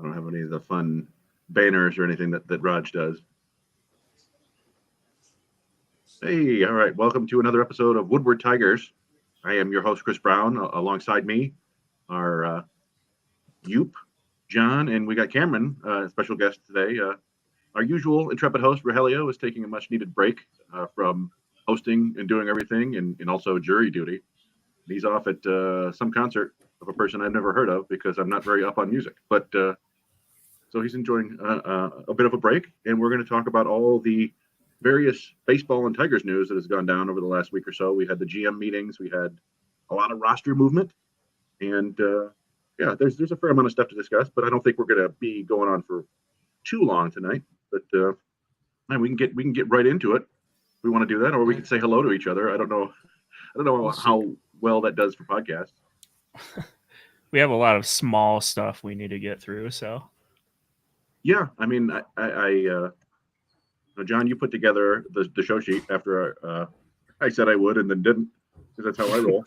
I don't have any of the fun banners or anything that Raj does. Hey, all right. Welcome to another episode of Woodward Tigers. I am your host, Chris Brown. Alongside me are Yoop, John, and we got Cameron, special guest today. Our usual intrepid host, Rogelio, is taking a much-needed break from hosting and doing everything and also jury duty. He's off at some concert of a person I've never heard of because I'm not very up on music. But so he's enjoying a bit of a break, and we're going to talk about all the various baseball and Tigers news that has gone down over the last week or so. We had the GM meetings. We had a lot of roster movement. And, yeah, there's a fair amount of stuff to discuss, but I don't think we're going to be going on for too long tonight. But man, we can get right into it. We want to do that, or we can say hello to each other. I don't know how well that does for podcasts. We have a lot of small stuff we need to get through, so. Yeah, I mean, John, you put together the show sheet after I said I would and then didn't, because that's how I roll.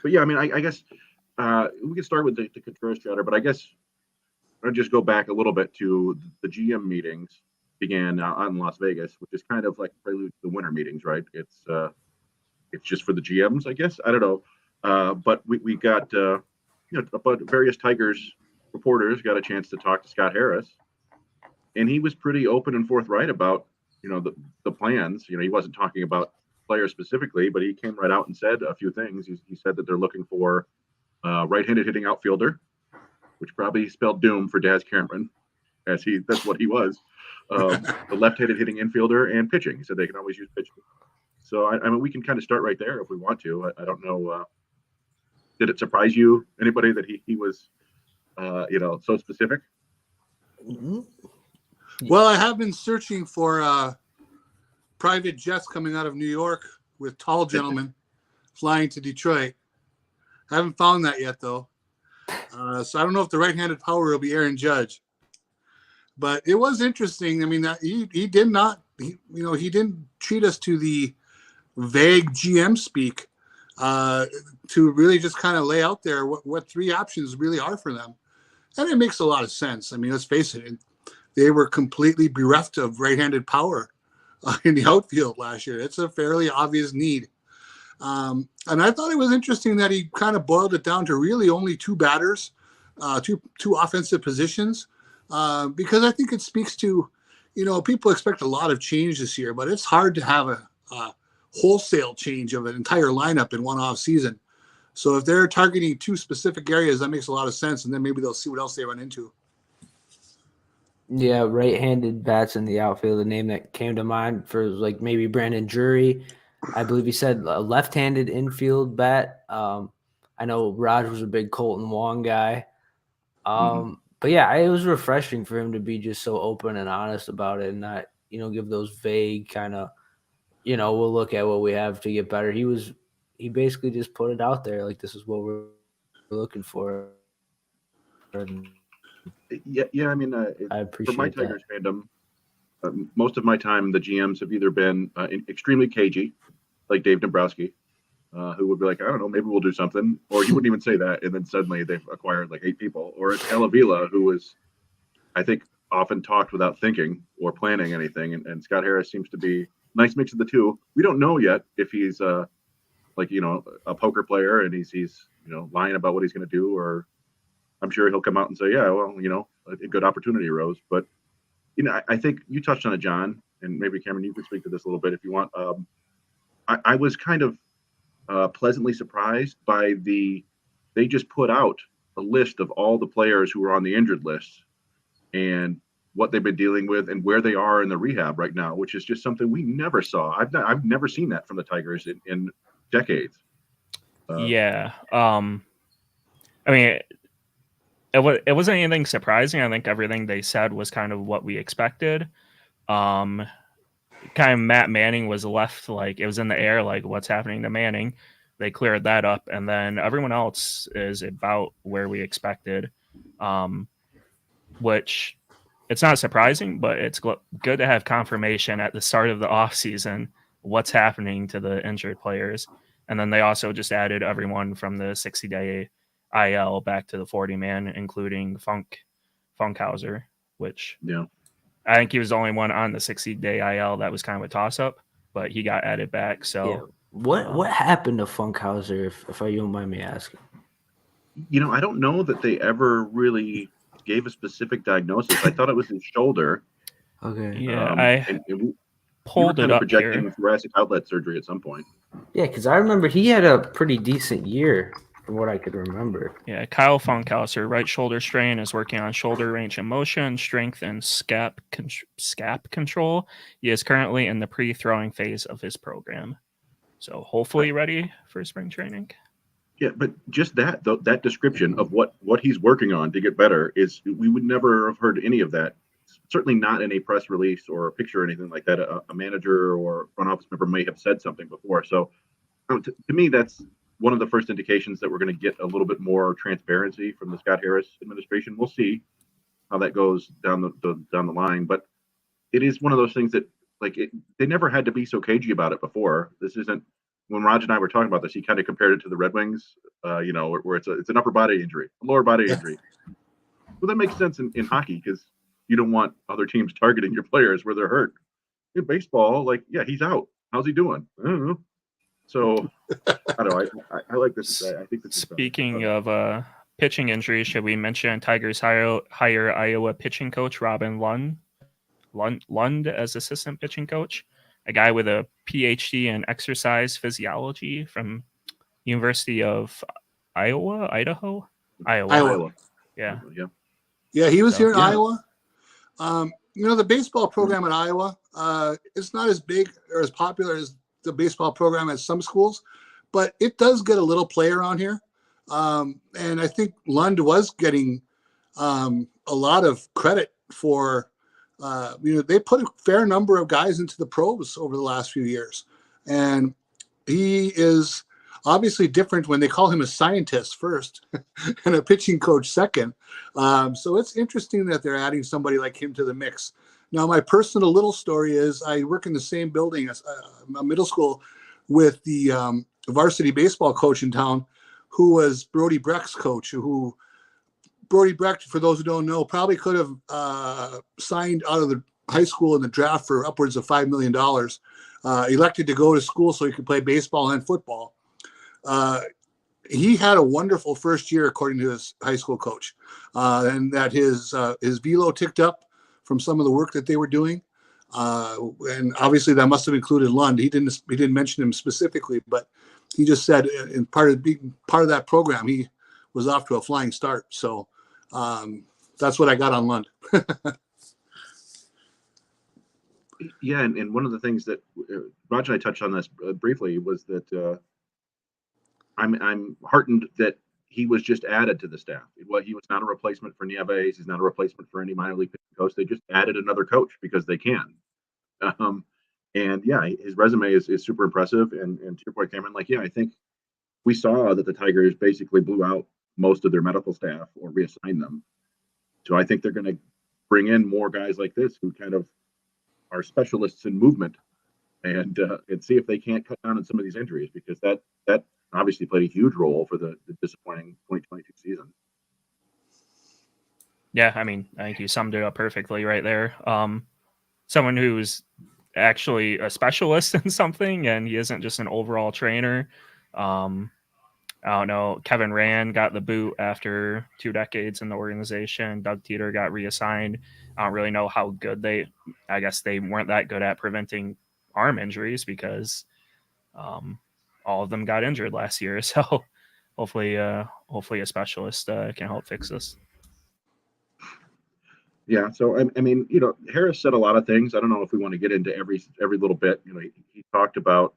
But yeah, I mean, I guess we can start with the Contreras chatter, but I guess I'll just go back a little bit to the GM meetings began out in Las Vegas, which is kind of like prelude to the winter meetings, right? It's just for the GMs, I guess. I don't know. But we got about various Tigers reporters got a chance to talk to Scott Harris, and he was pretty open and forthright about the plans. He wasn't talking about players specifically, but he came right out and said a few things. He said that they're looking for right-handed hitting outfielder, which probably spelled doom for Daz Cameron, as that's what he was. The left-handed hitting infielder and pitching. He said they can always use pitching. So I mean, we can kind of start right there if we want to. I don't know. Did it surprise you, anybody, that he was so specific? Mm-hmm. Well, I have been searching for private jets coming out of New York with tall gentlemen flying to Detroit. I haven't found that yet, though. So I don't know if the right-handed power will be Aaron Judge. But it was interesting. I mean, he didn't treat us to the vague GM speak to really just kind of lay out there what three options really are for them. And it makes a lot of sense. I mean, let's face it. They were completely bereft of right-handed power in the outfield last year. It's a fairly obvious need. And I thought it was interesting that he kind of boiled it down to really only two batters, two offensive positions, because I think it speaks to, people expect a lot of change this year, but it's hard to have a wholesale change of an entire lineup in one off season. So if they're targeting two specific areas, that makes a lot of sense. And then maybe they'll see what else they run into. Yeah, right-handed bats in the outfield. The name that came to mind for maybe Brandon Drury. I believe he said a left-handed infield bat. I know Raj was a big Colton Wong guy. But yeah, it was refreshing for him to be just so open and honest about it and not, give those vague kind of, we'll look at what we have to get better. He basically just put it out there like this is what we're looking for. Yeah. I mean, I appreciate for my Tigers fandom, most of my time the GMs have either been extremely cagey, like Dave Dombrowski, who would be like, I don't know, maybe we'll do something, or he wouldn't even say that, and then suddenly they've acquired like 8 people. Or it's Ella Vila, who was, I think, often talked without thinking or planning anything, and Scott Harris seems to be a nice mix of the two. We don't know yet if he's a poker player and he's lying about what he's going to do, or I'm sure he'll come out and say, yeah, well, a good opportunity arose. But I think you touched on it, John, and maybe Cameron, you could speak to this a little bit if you want. I was kind of pleasantly surprised by they just put out a list of all the players who were on the injured list and what they've been dealing with and where they are in the rehab right now, which is just something we never saw. I've never seen that from the Tigers in decades. Yeah. I mean, it wasn't anything surprising. I think everything they said was kind of what we expected. Kind of Matt Manning was left it was in the air, what's happening to Manning. They cleared that up, and then everyone else is about where we expected, which it's not surprising, but it's good to have confirmation at the start of the offseason what's happening to the injured players. And then they also just added everyone from the 60-day IL back to the 40-man, including Funkhauser, which Yeah. I think he was the only one on the 60-day IL that was kind of a toss-up, but he got added back. So Yeah. What happened to Funkhauser, if you don't mind me asking? I don't know that they ever really gave a specific diagnosis. I thought it was his shoulder. Okay. yeah, And we were pulled it kind of up projecting here. thoracic outlet surgery at some point. Yeah, because I remember he had a pretty decent year from what I could remember. Yeah, Kyle Funkhauser, right shoulder strain, is working on shoulder range of motion, strength, and scap control. He is currently in the pre-throwing phase of his program, so hopefully ready for spring training. Yeah, but just that description of what he's working on to get better is, we would never have heard any of that. Certainly not in a press release or a picture or anything like that. A manager or front office member may have said something before. So to me, that's one of the first indications that we're going to get a little bit more transparency from the Scott Harris administration. We'll see how that goes down the line, but it is one of those things that, like, they never had to be so cagey about it before. This isn't, when Raj and I were talking about this, he kind of compared it to the Red Wings, where it's an upper body injury, a lower body injury. Well, that makes sense in hockey, because you don't want other teams targeting your players where they're hurt. In baseball, like, yeah, he's out. How's he doing? I don't know. So I don't know. I like this. I think this. Speaking of pitching injuries, should we mention Tigers hire Iowa pitching coach Robin Lund as assistant pitching coach, a guy with a PhD in exercise physiology from University of Idaho. Iowa. Yeah. Yeah, he was here in Yeah. Iowa. The baseball program at Iowa, it's not as big or as popular as the baseball program at some schools, but it does get a little play around here. And I think Lund was getting a lot of credit for, they put a fair number of guys into the pros over the last few years. And he is obviously different when they call him a scientist first and a pitching coach second. So it's interesting that they're adding somebody like him to the mix. Now, my personal little story is I work in the same building as a middle school with the varsity baseball coach in town, who was Brody Brecht's coach, who Brody Brecht, for those who don't know, probably could have signed out of the high school in the draft for upwards of $5 million, elected to go to school so he could play baseball and football. He had a wonderful first year, according to his high school coach, and that his velo ticked up from some of the work that they were doing. And obviously that must have included Lund. He didn't mention him specifically, but he just said in part of that program, he was off to a flying start. So that's what I got on Lund. Yeah, and one of the things that Raj and I touched on this briefly was that I'm heartened that he was just added to the staff. He was not a replacement for Nieves. He's not a replacement for any minor league pitching coach. They just added another coach because they can. And yeah, his resume is super impressive. And to your point, Cameron, I think we saw that the Tigers basically blew out most of their medical staff or reassigned them. So I think they're going to bring in more guys like this who kind of are specialists in movement, and see if they can't cut down on some of these injuries, because that obviously played a huge role for the disappointing 2022 season. Yeah, I mean, I think you summed it up perfectly right there. Someone who's actually a specialist in something, and he isn't just an overall trainer. I don't know. Kevin Rand got the boot after 2 decades in the organization. Doug Teeter got reassigned. I don't really know how good I guess they weren't that good at preventing arm injuries, because all of them got injured last year. So hopefully a specialist can help fix this. Yeah. So, I mean, Harris said a lot of things. I don't know if we want to get into every little bit. He talked about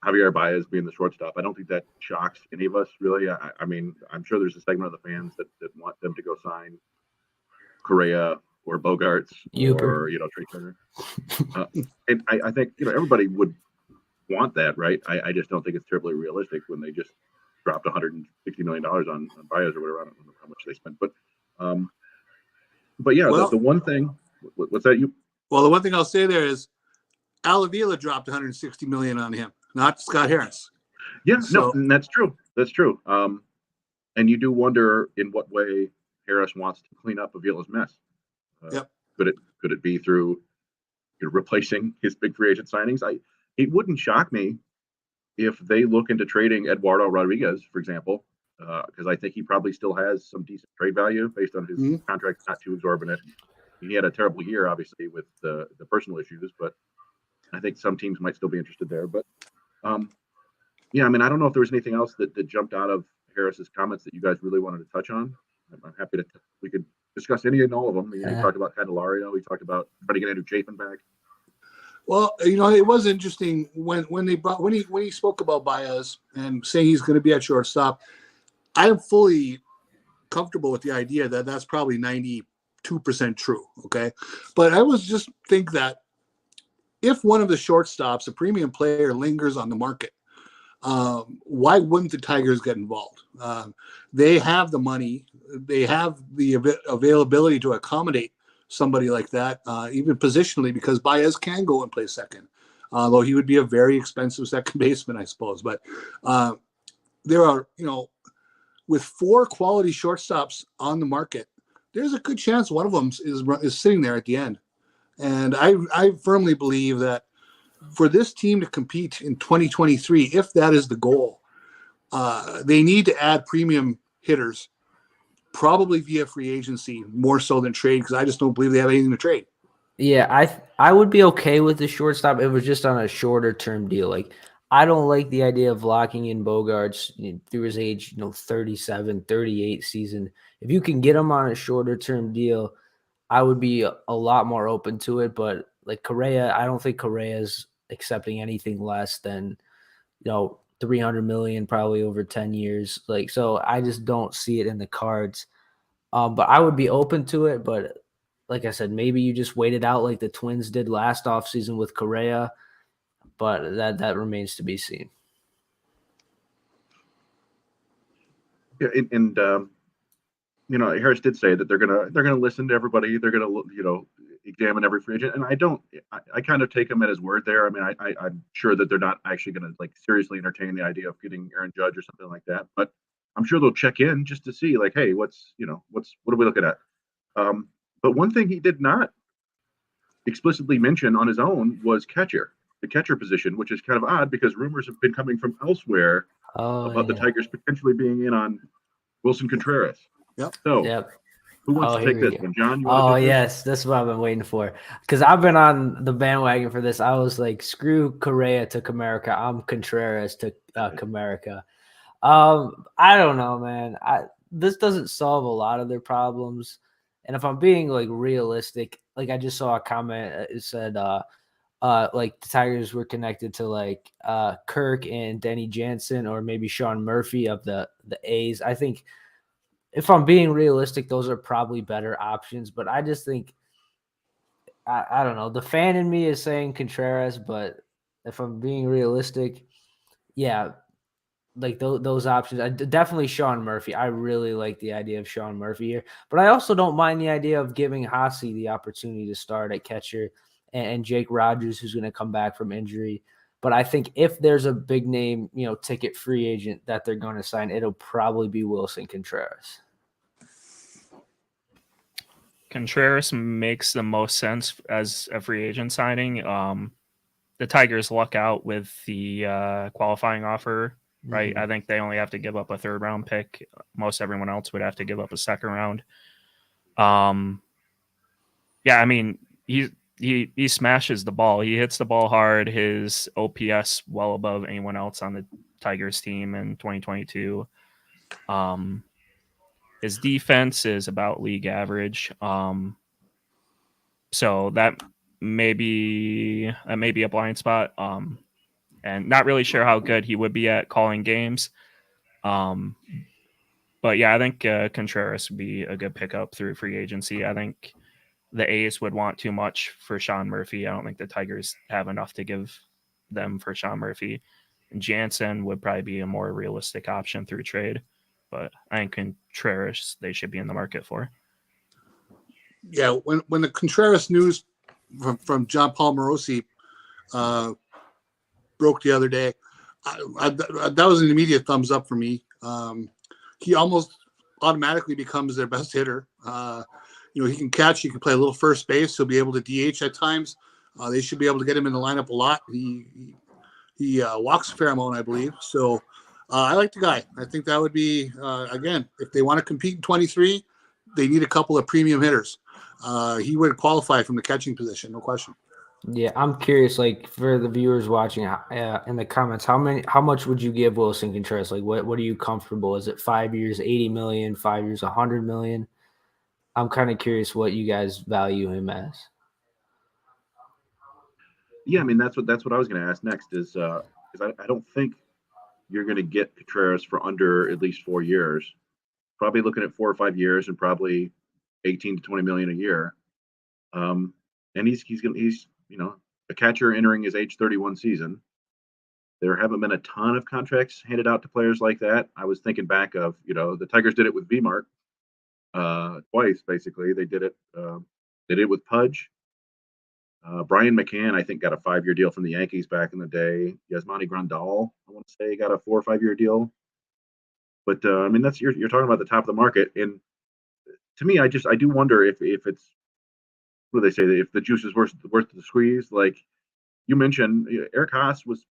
Javier Baez being the shortstop. I don't think that shocks any of us, really. I mean, I'm sure there's a segment of the fans that want them to go sign Correa or Bogarts or Trey Turner. And I think everybody would want that, right? I just don't think it's terribly realistic when they just dropped $160 million on Baez or whatever. I don't know how much they spent, but yeah, the one thing. What's that? Well, the one thing I'll say there is Al Avila dropped $160 million on him, not Scott Harris. Yeah, so, no, and that's true. That's true. And you do wonder in what way Harris wants to clean up Avila's mess. Yep. Could it be through replacing his big free agent signings? It wouldn't shock me if they look into trading Eduardo Rodriguez, for example, because I think he probably still has some decent trade value based on his contract, not too exorbitant. He had a terrible year, obviously, with the personal issues, but I think some teams might still be interested there. But yeah, I mean, I don't know if there was anything else that jumped out of Harris's comments that you guys really wanted to touch on. I'm happy we could discuss any and all of them. He talked about Candelario. He talked about trying to get Andrew Chapin back. Well, it was interesting when he spoke about Baez and saying he's going to be at shortstop. I am fully comfortable with the idea that that's probably 92% true. Okay, but I was just think that if one of the shortstops, a premium player, lingers on the market, why wouldn't the Tigers get involved? They have the money, they have the availability to accommodate somebody like that, even positionally, because Baez can go and play second, although he would be a very expensive second baseman, I suppose. But there are, with 4 quality shortstops on the market, there's a good chance one of them is sitting there at the end. And I firmly believe that for this team to compete in 2023, if that is the goal, they need to add premium hitters, probably via free agency more so than trade, because I just don't believe they have anything to trade. Yeah, I would be okay with the shortstop. It was just on a shorter term deal. Like, I don't like the idea of locking in Bogarts through his age, 37, 38 season. If you can get him on a shorter term deal, I would be a lot more open to it. But like Correa, I don't think Correa's accepting anything less than, $300 million probably over 10 years. Like, so I just don't see it in the cards. But I would be open to it. But like I said, maybe you just wait it out like the Twins did last offseason with Correa. But that remains to be seen. Yeah, and Harris did say that they're gonna listen to everybody. They're gonna examine every free agent, and I kind of take him at his word there. I mean, I'm sure that they're not actually gonna seriously entertain the idea of getting Aaron Judge or something like that, but I'm sure they'll check in just to see hey, what are we looking at? But one thing he did not explicitly mention on his own was the catcher position, which is kind of odd because rumors have been coming from elsewhere about the Tigers potentially being in on Wilson Contreras. Yep. So, who wants to take this one? John, you want to take yes. That's what I've been waiting for. Because I've been on the bandwagon for this. I was like, screw Correa to Comerica. I'm Contreras to Comerica. I don't know, man. This doesn't solve a lot of their problems. And if I'm being realistic, I just saw a comment. It said, the Tigers were connected to Kirk and Denny Jansen or maybe Sean Murphy of the A's. I think if I'm being realistic, those are probably better options. But I just think, I don't know. The fan in me is saying Contreras, but if I'm being realistic, yeah, those options. Definitely Sean Murphy. I really like the idea of Sean Murphy here. But I also don't mind the idea of giving Hossie the opportunity to start at catcher and Jake Rogers, who's going to come back from injury. But I think if there's a big name, ticket free agent that they're going to sign, it'll probably be Wilson Contreras. Contreras makes the most sense as a free agent signing. The Tigers luck out with the qualifying offer, right? Mm-hmm. I think they only have to give up a 3rd round pick. Most everyone else would have to give up a 2nd round. Yeah, I mean, he smashes the ball. He hits the ball hard. His OPS well above anyone else on the Tigers team in 2022. His defense is about league average. So that may be a blind spot. And not really sure how good he would be at calling games. But yeah, I think Contreras would be a good pickup through free agency. I think the A's would want too much for Sean Murphy. I don't think the Tigers have enough to give them for Sean Murphy. And Jansen would probably be a more realistic option through trade. But I think Contreras they should be in the market for. Yeah, when the Contreras news from John Paul Morosi broke the other day, that was an immediate thumbs up for me. he almost automatically becomes their best hitter. He can catch. He can play a little first base. He'll be able to DH at times. They should be able to get him in the lineup a lot. He walks a fair amount, I believe. So I like the guy. I think that would be, again, if they want to compete in 23, they need a couple of premium hitters. He would qualify from the catching position, no question. Yeah, I'm curious, like for the viewers watching in the comments, how much would you give Wilson Contreras? Like, what are you comfortable? Is it 5 years, 80 million, 5 years, 100 million? I'm kind of curious what you guys value him as. Yeah, I mean that's what I was going to ask next is because I don't think you're going to get Contreras for under at least 4 years. Probably looking at 4 or 5 years and probably 18 to 20 million a year. And he's a catcher entering his age 31 season. There haven't been a ton of contracts handed out to players like that. I was thinking back of, the Tigers did it with V-Mart twice, basically. They did it with Pudge. Brian McCann, I think, got a 5-year deal from the Yankees back in the day. Yasmani Grandal, I want to say, got a 4 or 5 year deal. But I mean, that's you're talking about the top of the market, and to me, I do wonder if it's what do they say, if the juice is worth the squeeze. Like you mentioned, Eric Haas was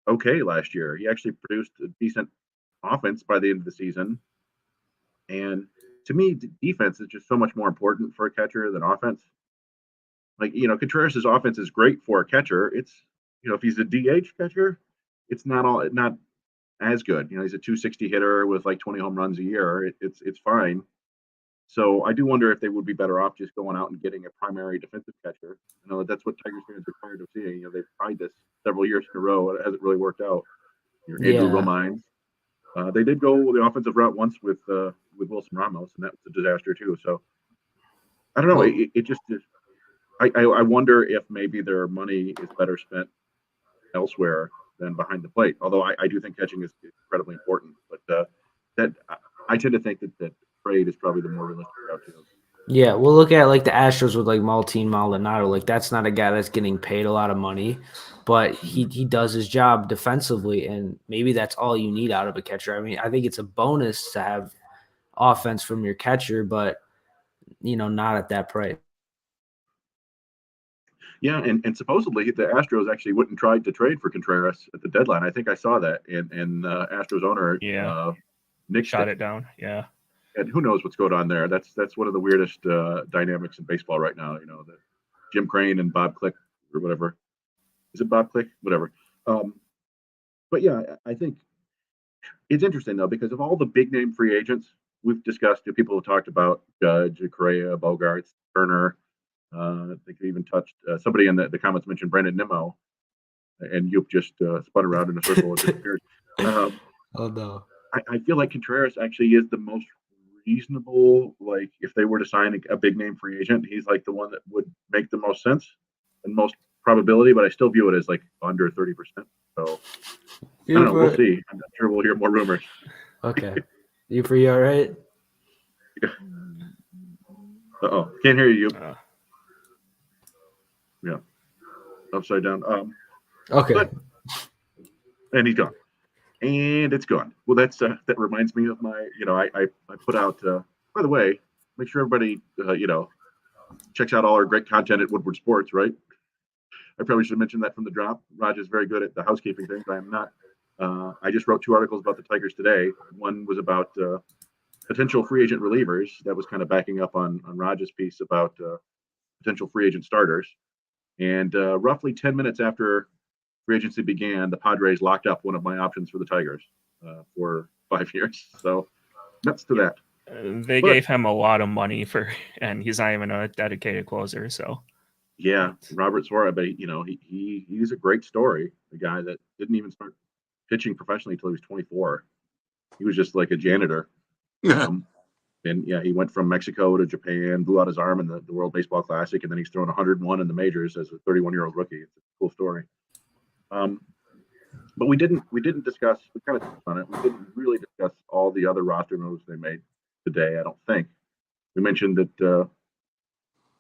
okay last year. He actually produced a decent offense by the end of the season, and to me, defense is just so much more important for a catcher than offense. Like, Contreras' offense is great for a catcher. It's, if he's a DH catcher, it's not as good. He's a 260 hitter with like 20 home runs a year. It's fine. So I do wonder if they would be better off just going out and getting a primary defensive catcher. That's what Tigers fans are tired of seeing. They've tried this several years in a row. It hasn't really worked out. Andrew Romines. They did go the offensive route once with Wilson Ramos, and that was a disaster too. So I don't know. It just is. I wonder if maybe their money is better spent elsewhere than behind the plate. Although I do think catching is incredibly important, but that I tend to think that trade is probably the more realistic route too. Yeah, we'll look at like the Astros with like Martin Maldonado. Like that's not a guy that's getting paid a lot of money, but he does his job defensively, and maybe that's all you need out of a catcher. I mean, I think it's a bonus to have offense from your catcher, but not at that price. Yeah, and supposedly the Astros actually wouldn't try to trade for Contreras at the deadline. I think I saw that, and Astros owner Nick shot it down. Yeah, and who knows what's going on there? That's one of the weirdest dynamics in baseball right now. The Jim Crane and Bob Click or whatever. Is it Bob Click? Whatever. But yeah, I think it's interesting though because of all the big name free agents we've discussed. People have talked about Judge, Correa, Bogarts, Turner. I think we even touched somebody in the comments mentioned Brandon Nimmo, and Yoop just spun around in a circle and disappeared. Oh no! I feel like Contreras actually is the most reasonable. Like if they were to sign a big name free agent, he's like the one that would make the most sense and most probability. But I still view it as like under 30%. So I don't know. We'll see. I'm not sure we'll hear more rumors. Okay, you free? All right. Uh-oh, can't hear you. Yeah, upside down. Okay. And he's gone, and it's gone. Well, that reminds me of my. I put out. By the way, make sure everybody checks out all our great content at Woodward Sports. Right. I probably should have mentioned that from the drop. Raj is very good at the housekeeping things. I am not. I just wrote 2 articles about the Tigers today. One was about potential free agent relievers. That was kind of backing up on Raj's piece about potential free agent starters. And roughly 10 minutes after free agency began, the Padres locked up one of my options for the Tigers for 5 years. So nuts to that. They gave him a lot of money and he's not even a dedicated closer. So yeah, Robert Suarez, but he's a great story. The guy that didn't even start pitching professionally until he was 24. He was just like a janitor. And yeah, he went from Mexico to Japan, blew out his arm in the World Baseball Classic, and then he's thrown 101 in the majors as a 31-year-old rookie. It's a cool story. But we didn't discuss. We kind of touched on it. We didn't really discuss all the other roster moves they made today. I don't think we mentioned that.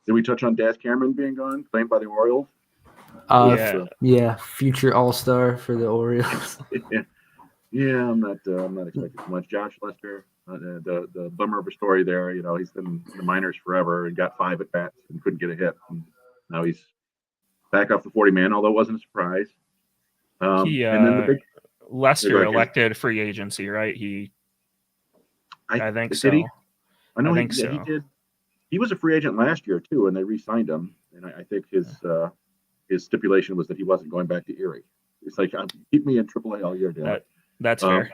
Did we touch on Daz Cameron being gone, claimed by the Orioles? Yeah, future All-Star for the Orioles. Yeah, I'm not expecting too much. Josh Lester The bummer of a story there. You know, he's been in the minors forever and got 5 at bats and couldn't get a hit. And now he's back off the 40 man, although it wasn't a surprise. He and then the big Lester ahead, elected free agency, right? I think did so. he? I know I think he so. did. He was a free agent last year too, and they re-signed him. And I think his stipulation was that he wasn't going back to Erie. It's like, keep me in AAA all year, damn it. That's fair.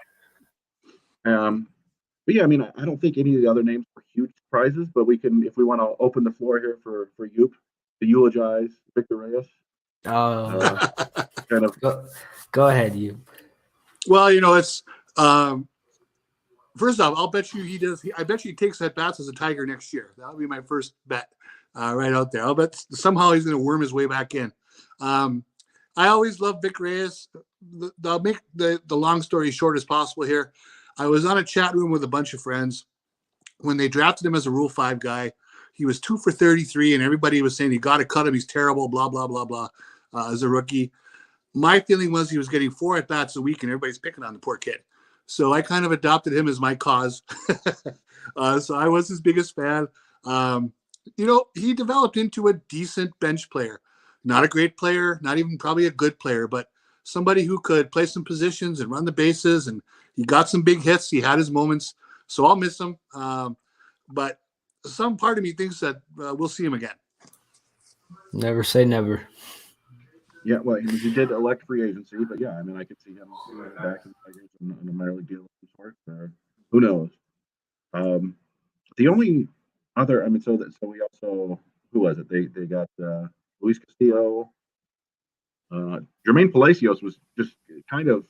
But yeah, I mean, I don't think any of the other names were huge surprises, but we can, if we want to open the floor here for Yoop to eulogize Victor Reyes. Oh, Kind of. go ahead, you. Well, you know, it's first off, I'll bet you he does. I bet you he takes at bats as a Tiger next year. That'll be my first bet right out there. I'll bet somehow he's going to worm his way back in. I always love Vic Reyes. I'll make the long story short as possible here. I was on a chat room with a bunch of friends when they drafted him as a Rule 5 guy. He was 2 for 33, and everybody was saying, you got to cut him. He's terrible, blah, blah, blah, blah, as a rookie. My feeling was he was getting 4 at-bats a week, and everybody's picking on the poor kid. So I kind of adopted him as my cause. So I was his biggest fan. You know, he developed into a decent bench player. Not a great player, not even probably a good player, but somebody who could play some positions and run the bases, and he got some big hits. He had his moments. So I'll miss him. But some part of me thinks that we'll see him again. Never say never. Yeah, well, he did elect free agency, but yeah, I mean, I could see him back in the Tigers in a minor league deal of some sort. Who knows? The only other, I mean, so we also, who was it? They got Luis Castillo. Jermaine Palacios was just kind of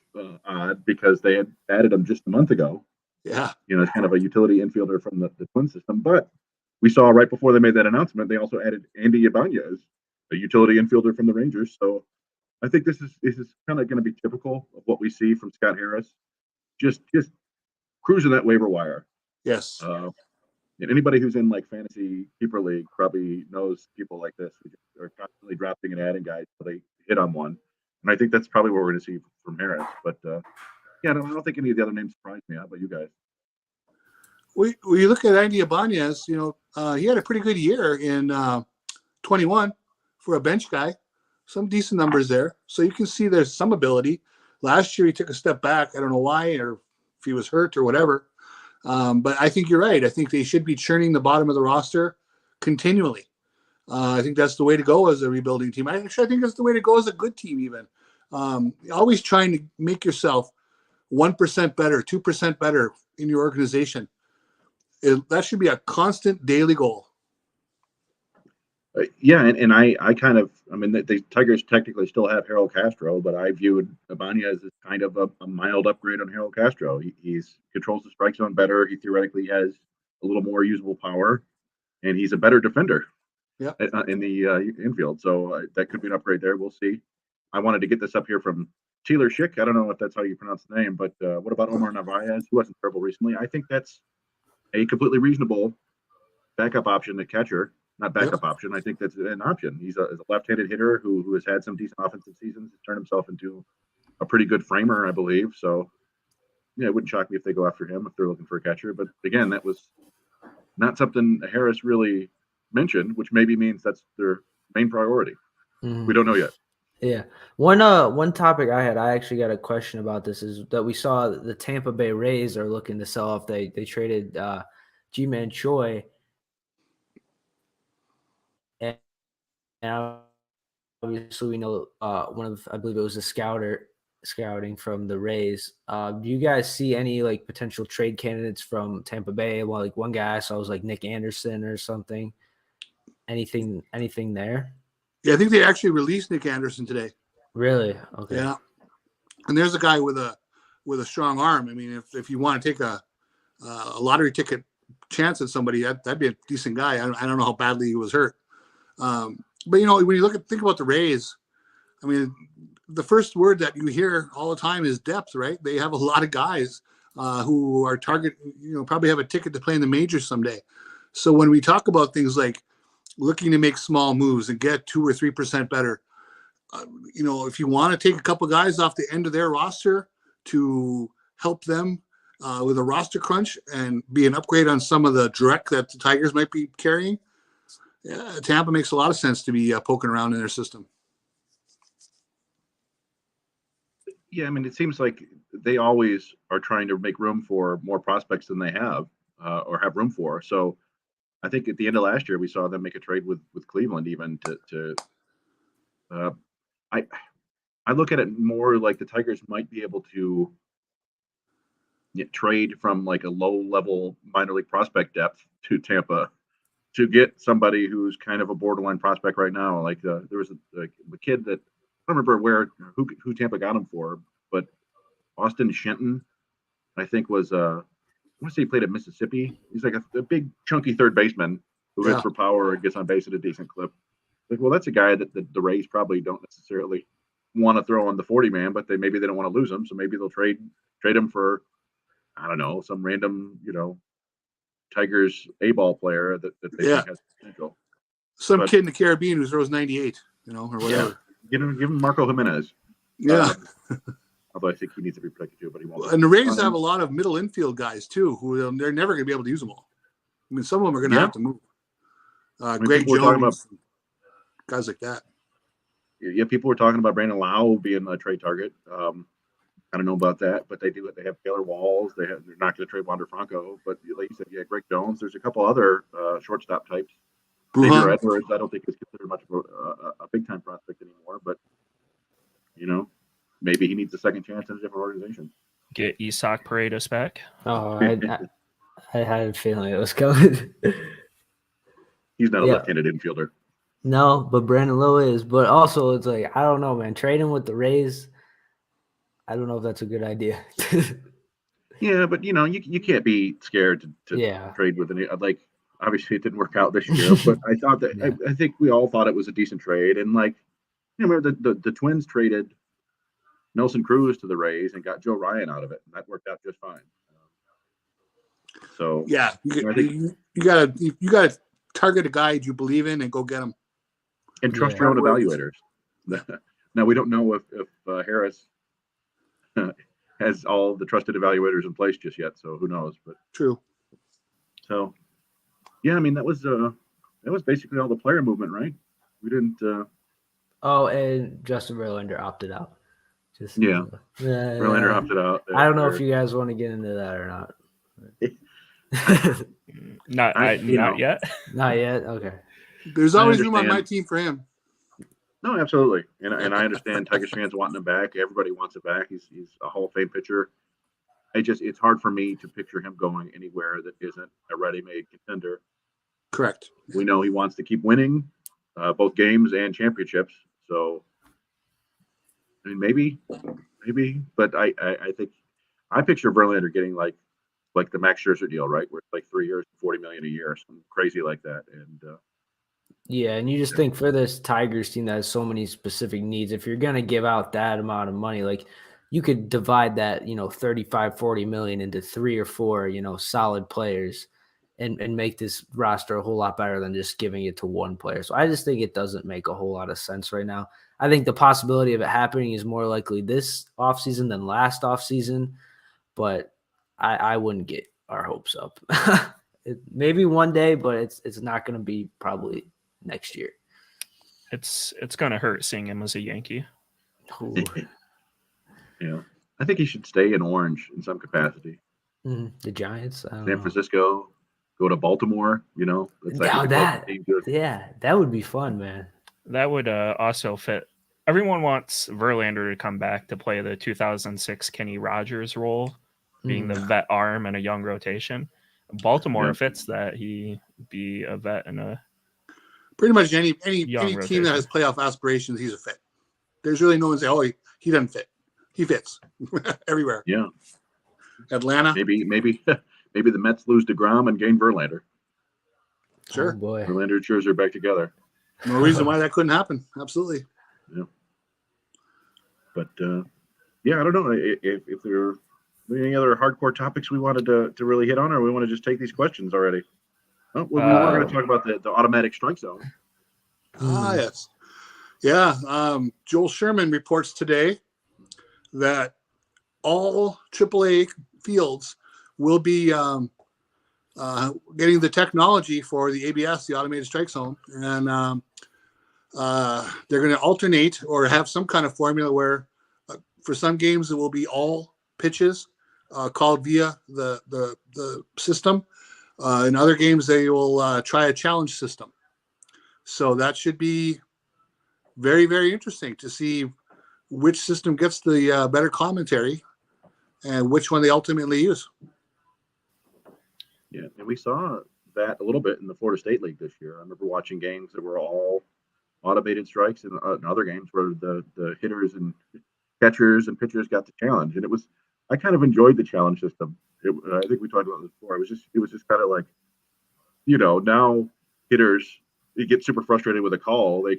odd because they had added him just a month ago. Yeah. You know, it's kind of a utility infielder from the Twin system. But we saw right before they made that announcement, they also added Andy Ibanez, a utility infielder from the Rangers. So I think this is kind of going to be typical of what we see from Scott Harris, just cruising that waiver wire. Yes. And anybody who's in like fantasy keeper league probably knows people like this who just are constantly drafting and adding guys until they hit on one. And I think that's probably what we're going to see from Harris. But yeah, I don't think any of the other names surprised me. How about you guys? We look at Andy Ibanez, you know, he had a pretty good year in 21 for a bench guy. Some decent numbers there. So you can see there's some ability. Last year he took a step back. I don't know why, or if he was hurt or whatever. But I think you're right. I think they should be churning the bottom of the roster continually. I think that's the way to go as a rebuilding team. I think that's the way to go as a good team even. Always trying to make yourself 1% better, 2% better in your organization. That should be a constant daily goal. Yeah, and I kind of, I mean, the Tigers technically still have Harold Castro, but I viewed Ibanez as kind of a mild upgrade on Harold Castro. He's controls the strike zone better. He theoretically has a little more usable power, and he's a better defender. Yeah, in the infield. So that could be an upgrade there. We'll see. I wanted to get this up here from Taylor Schick. I don't know if that's how you pronounce the name, but what about Omar Narvaez, who wasn't terrible recently? I think that's a completely reasonable backup option at catcher. Not backup option. I think that's an option. He's a left-handed hitter who has had some decent offensive seasons. He's turned himself into a pretty good framer, I believe. So, yeah, it wouldn't shock me if they go after him if they're looking for a catcher. But again, that was not something Harris really mentioned, which maybe means that's their main priority. Mm-hmm. We don't know yet. Yeah. One topic I actually got a question about this is that we saw the Tampa Bay Rays are looking to sell off. They traded G-Man Choi. And obviously we know one of, I believe it was a scouting from the Rays. Do you guys see any like potential trade candidates from Tampa Bay? Well, like one guy I saw was like Nick Anderson or something. Anything there? Yeah, I think they actually released Nick Anderson today. Really? Okay. Yeah. And there's a guy with a strong arm. I mean, if you want to take a lottery ticket chance at somebody, that'd be a decent guy. I don't know how badly he was hurt. But you know, when you think about the Rays, I mean, the first word that you hear all the time is depth, right? They have a lot of guys who are probably have a ticket to play in the majors someday. So when we talk about things like looking to make small moves and get 2 or 3% better, if you want to take a couple guys off the end of their roster to help them with a roster crunch and be an upgrade on some of the direct that the Tigers might be carrying, yeah, Tampa makes a lot of sense to be poking around in their system. Yeah, I mean, it seems like they always are trying to make room for more prospects than they have or have room for. So I think at the end of last year, we saw them make a trade with Cleveland even to I look at it more like the Tigers might be able to trade from like a low-level minor league prospect depth to Tampa to get somebody who's kind of a borderline prospect right now. Like there was a kid that I don't remember who Tampa got him for, but Austin Shenton, I think was I want to say he played at Mississippi. He's like a big chunky third baseman who hits for power and gets on base at a decent clip. Like, well, that's a guy that the Rays probably don't necessarily want to throw on the 40 man, but maybe they don't want to lose him, so maybe they'll trade him for, I don't know, some random, Tigers A-ball player that they think has potential. Some kid in the Caribbean who throws 98, or whatever. Yeah. Give him Marco Jimenez. Yeah. Although I think he needs to be protected too, but he won't. And the Rays have a lot of middle infield guys too, who they're never going to be able to use them all. I mean, some of them are going to have to move. Greg Jones, guys like that. Yeah, people were talking about Brandon Lau being a trade target. I don't know about that, but they have Taylor Walls. They're not going to trade Wander Franco, but like you said, Greg Jones. There's a couple other shortstop types. Xavier Edwards, I don't think is considered much of a big time prospect anymore, but maybe he needs a second chance in a different organization. Get Isak Paredes back. Oh, I had a feeling it was coming. He's not a left-handed infielder. No, but Brandon Lowe is. But also, it's like, I don't know, man. Trading with the Rays, I don't know if that's a good idea. Yeah, but you can't be scared to trade with any. Like, obviously, it didn't work out this year, but I thought that I think we all thought it was a decent trade. And like, remember the Twins traded Nelson Cruz to the Rays and got Joe Ryan out of it, and that worked out just fine. So yeah, you gotta target a guy you believe in and go get him. And trust your own evaluators. Now, we don't know if Harris has all the trusted evaluators in place just yet, so who knows? But true. So, yeah, I mean that was basically all the player movement, right? We didn't. Oh, and Justin Verlander opted out. Verlander opted out. I don't know if you guys want to get into that or not. Not yet. Not yet. Okay. There's always room on my team for him. No, absolutely, and I understand Tigers fans wanting him back. Everybody wants him back. He's a Hall of Fame pitcher. It's hard for me to picture him going anywhere that isn't a ready-made contender. Correct. We know he wants to keep winning both games and championships. So, I mean, maybe, but I think I picture Verlander getting like the Max Scherzer deal, right? Where it's like 3 years, $40 million a year, something crazy like that. And yeah, and you just think for this Tigers team that has so many specific needs, if you're going to give out that amount of money, like you could divide that, 35, 40 million into 3 or 4, solid players and make this roster a whole lot better than just giving it to one player. So I just think it doesn't make a whole lot of sense right now. I think the possibility of it happening is more likely this offseason than last offseason, but I wouldn't get our hopes up. Maybe one day, but it's not going to be probably next year. It's going to hurt seeing him as a Yankee. Yeah, I think he should stay in orange in some capacity. The Giants, San Francisco, go to Baltimore. It's like that would be fun, man. That would also fit. Everyone wants Verlander to come back to play the 2006 Kenny Rogers role, being the vet arm and a young rotation. Baltimore fits that. He be a vet and a pretty much any team rotation. that has playoff aspirations, he's a fit. There's really no one say, "Oh, he doesn't fit." He fits everywhere. Yeah, Atlanta. Maybe the Mets lose DeGrom and gain Verlander. Sure, oh boy. Verlander and Scherzer back together. No reason why that couldn't happen. Absolutely. Yeah, but I don't know if there are any other hardcore topics we wanted to really hit on, or we want to just take these questions already. Oh, well, we were going to talk about the automatic strike zone. Yes. Yeah. Joel Sherman reports today that all AAA fields will be getting the technology for the ABS, the automated strike zone, and they're going to alternate or have some kind of formula where for some games it will be all pitches called via the system. In other games, they will try a challenge system. So that should be very, very interesting to see which system gets the better commentary and which one they ultimately use. Yeah, and we saw that a little bit in the Florida State League this year. I remember watching games that were all automated strikes, and other games where the hitters and catchers and pitchers got the challenge, and I kind of enjoyed the challenge system. I think we talked about this before. It was just kind of like, now hitters, they get super frustrated with a call. They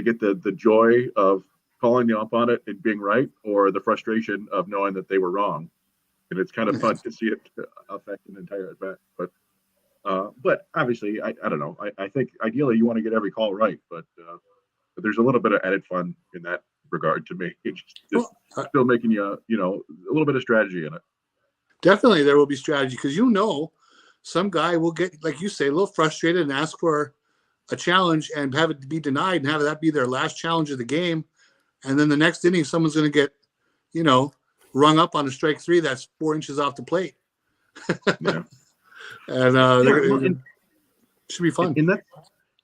get the joy of calling the ump on it and being right, or the frustration of knowing that they were wrong. And it's kind of fun to see it affect an entire event. But obviously, I don't know. I think ideally you want to get every call right, but there's a little bit of added fun in that regard to me. It's just still making you, a little bit of strategy in it. Definitely, there will be strategy because some guy will get, like you say, a little frustrated and ask for a challenge and have it be denied and have that be their last challenge of the game. And then the next inning, someone's going to get, rung up on a strike 3 that's 4 inches off the plate. Yeah. And it should be fun. And